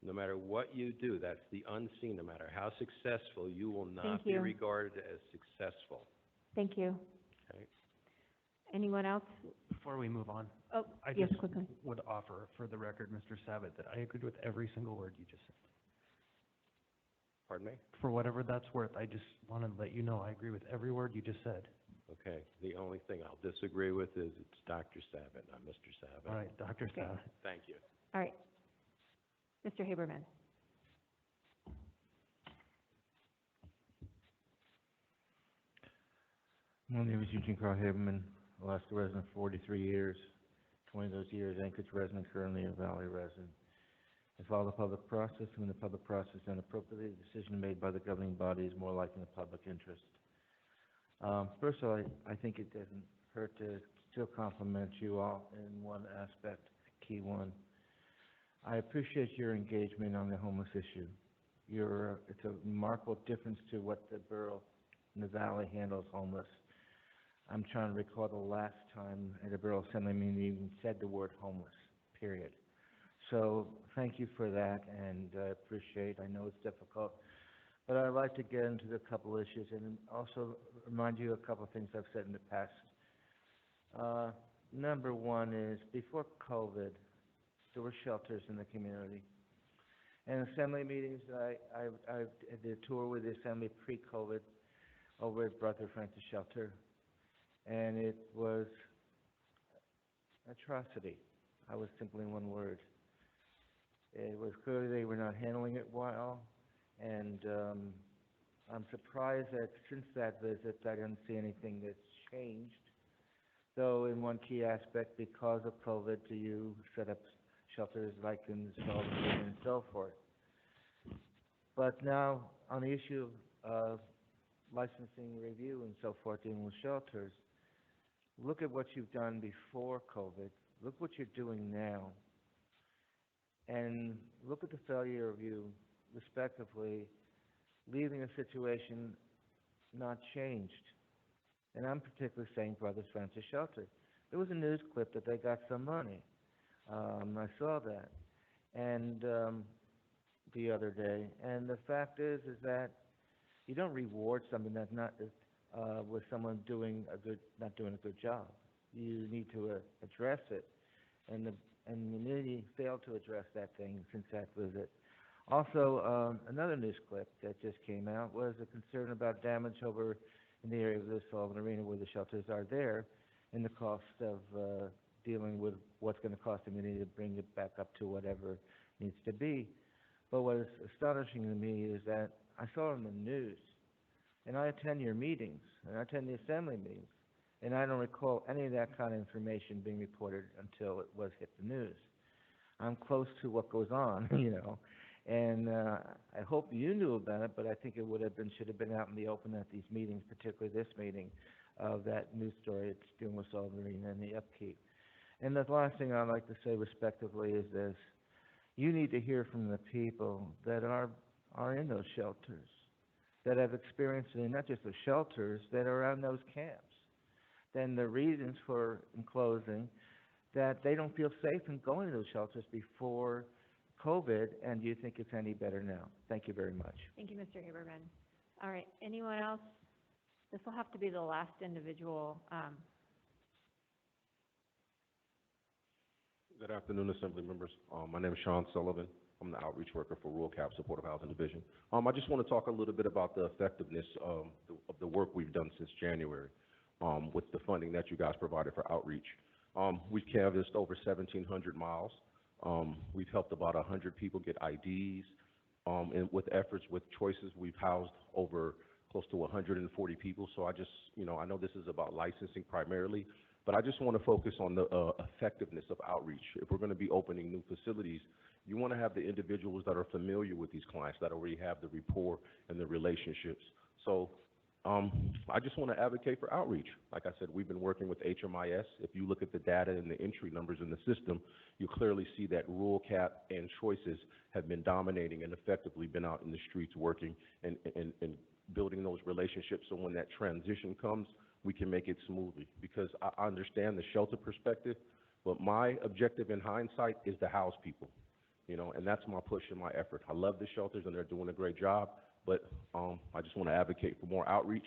no matter what you do, that's the unseen. No matter how successful, you will not be regarded as successful. Thank you. Okay. Anyone else? Before we move on, Oh, I yes, just quickly. would offer for the record, Mr. Sabat, that I agreed with every single word you just said. Pardon me? For whatever that's worth, I just wanted to let you know I agree with every word you just said. Okay. The only thing I'll disagree with is it's Dr. Sabat, not Mr. Sabat. All right, Dr. Sabat. Thank you. All right. Mr. Haberman. My name is Eugene Carl Haberman, Alaska resident for 43 years. 20 of those years, Anchorage resident, currently a Valley resident. I follow the public process. When the public process is done appropriately, the decision made by the governing body is more likely in the public interest. First of all, I think it doesn't hurt to still compliment you all in one aspect, key one. I appreciate your engagement on the homeless issue. It's a remarkable difference to what the borough in the Valley handles homeless. I'm trying to recall the last time at a borough assembly meeting you even said the word homeless, period. So thank you for that, and I know it's difficult, but I'd like to get into a couple issues and also remind you of a couple of things I've said in the past. Number one is, before COVID, there were shelters in the community. And assembly meetings, I did a tour with the assembly pre-COVID over at Brother Francis Shelter, and it was atrocity. I was simply one word. It was clear they were not handling it well, and I'm surprised that since that visit, I didn't see anything that's changed. Though in one key aspect, because of COVID, you set up shelters like in Sullivan and so forth. But now, on the issue of licensing review and so forth, dealing with shelters, look at what you've done before COVID. Look what you're doing now. And look at the failure of you, respectively, leaving a situation not changed. And I'm particularly saying Brothers Francis Shelter. There was a news clip that they got some money. I saw that, and the other day. And the fact is that you don't reward something that's not with someone not doing a good job. You need to address it, and the community failed to address that thing since that visit. Also, another news clip that just came out was a concern about damage over in the area of the Sullivan Arena where the shelters are there, and the cost of dealing with what's going to cost the community to bring it back up to whatever needs to be. But what is astonishing to me is that I saw in the news, and I attend your meetings, and I attend the assembly meetings, and I don't recall any of that kind of information being reported until it was hit the news. I'm close to what goes on, and I hope you knew about it, but I think it should have been out in the open at these meetings, particularly this meeting, of that news story. It's dealing with Sullivan Arena and the upkeep. And the last thing I'd like to say respectively is this: you need to hear from the people that are in those shelters, that have experienced it, and not just the shelters, that are around those camps. Then the reasons for, in closing, that they don't feel safe in going to those shelters before COVID, and do you think it's any better now? Thank you very much. Thank you, Mr. Haberman. All right, anyone else? This will have to be the last individual. Good afternoon, Assembly members. My name is Sean Sullivan. I'm the outreach worker for Rural Cap Supportive Housing Division. I just want to talk a little bit about the effectiveness of the work we've done since January with the funding that you guys provided for outreach. We've canvassed over 1,700 miles. We've helped about 100 people get IDs. And with efforts, with choices, we've housed over close to 140 people. So I just, I know this is about licensing primarily, but I just want to focus on the effectiveness of outreach. If we're going to be opening new facilities, you want to have the individuals that are familiar with these clients, that already have the rapport and the relationships. So I just want to advocate for outreach. Like I said, we've been working with HMIS. If you look at the data and the entry numbers in the system, you clearly see that rural cap and choices have been dominating and effectively been out in the streets working and building those relationships, so when that transition comes, we can make it smoothly. Because I understand the shelter perspective, but my objective in hindsight is to house people, you know, and that's my push and my effort. I love the shelters and they're doing a great job, but I just want to advocate for more outreach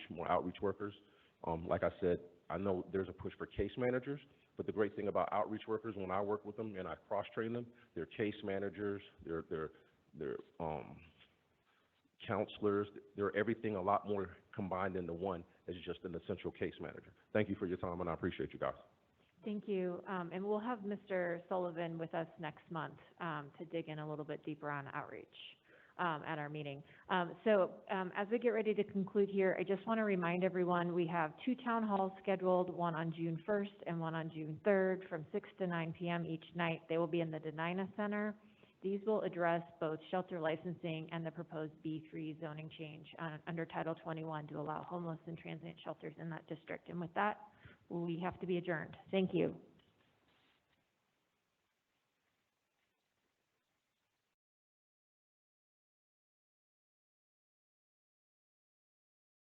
workers. Like I said, I know there's a push for case managers, but the great thing about outreach workers, when I work with them and I cross-train them, they're case managers, they're counselors, they're everything a lot more combined into one as just an essential case manager. Thank you for your time, and I appreciate you guys. Thank you. And we'll have Mr. Sullivan with us next month to dig in a little bit deeper on outreach at our meeting. As we get ready to conclude here, I just want to remind everyone we have 2 town halls scheduled, one on June 1st and one on June 3rd from 6 to 9 p.m. each night. They will be in the Denina Center. These will address both shelter licensing and the proposed B3 zoning change under Title 21 to allow homeless and transient shelters in that district. And with that, we have to be adjourned. Thank you.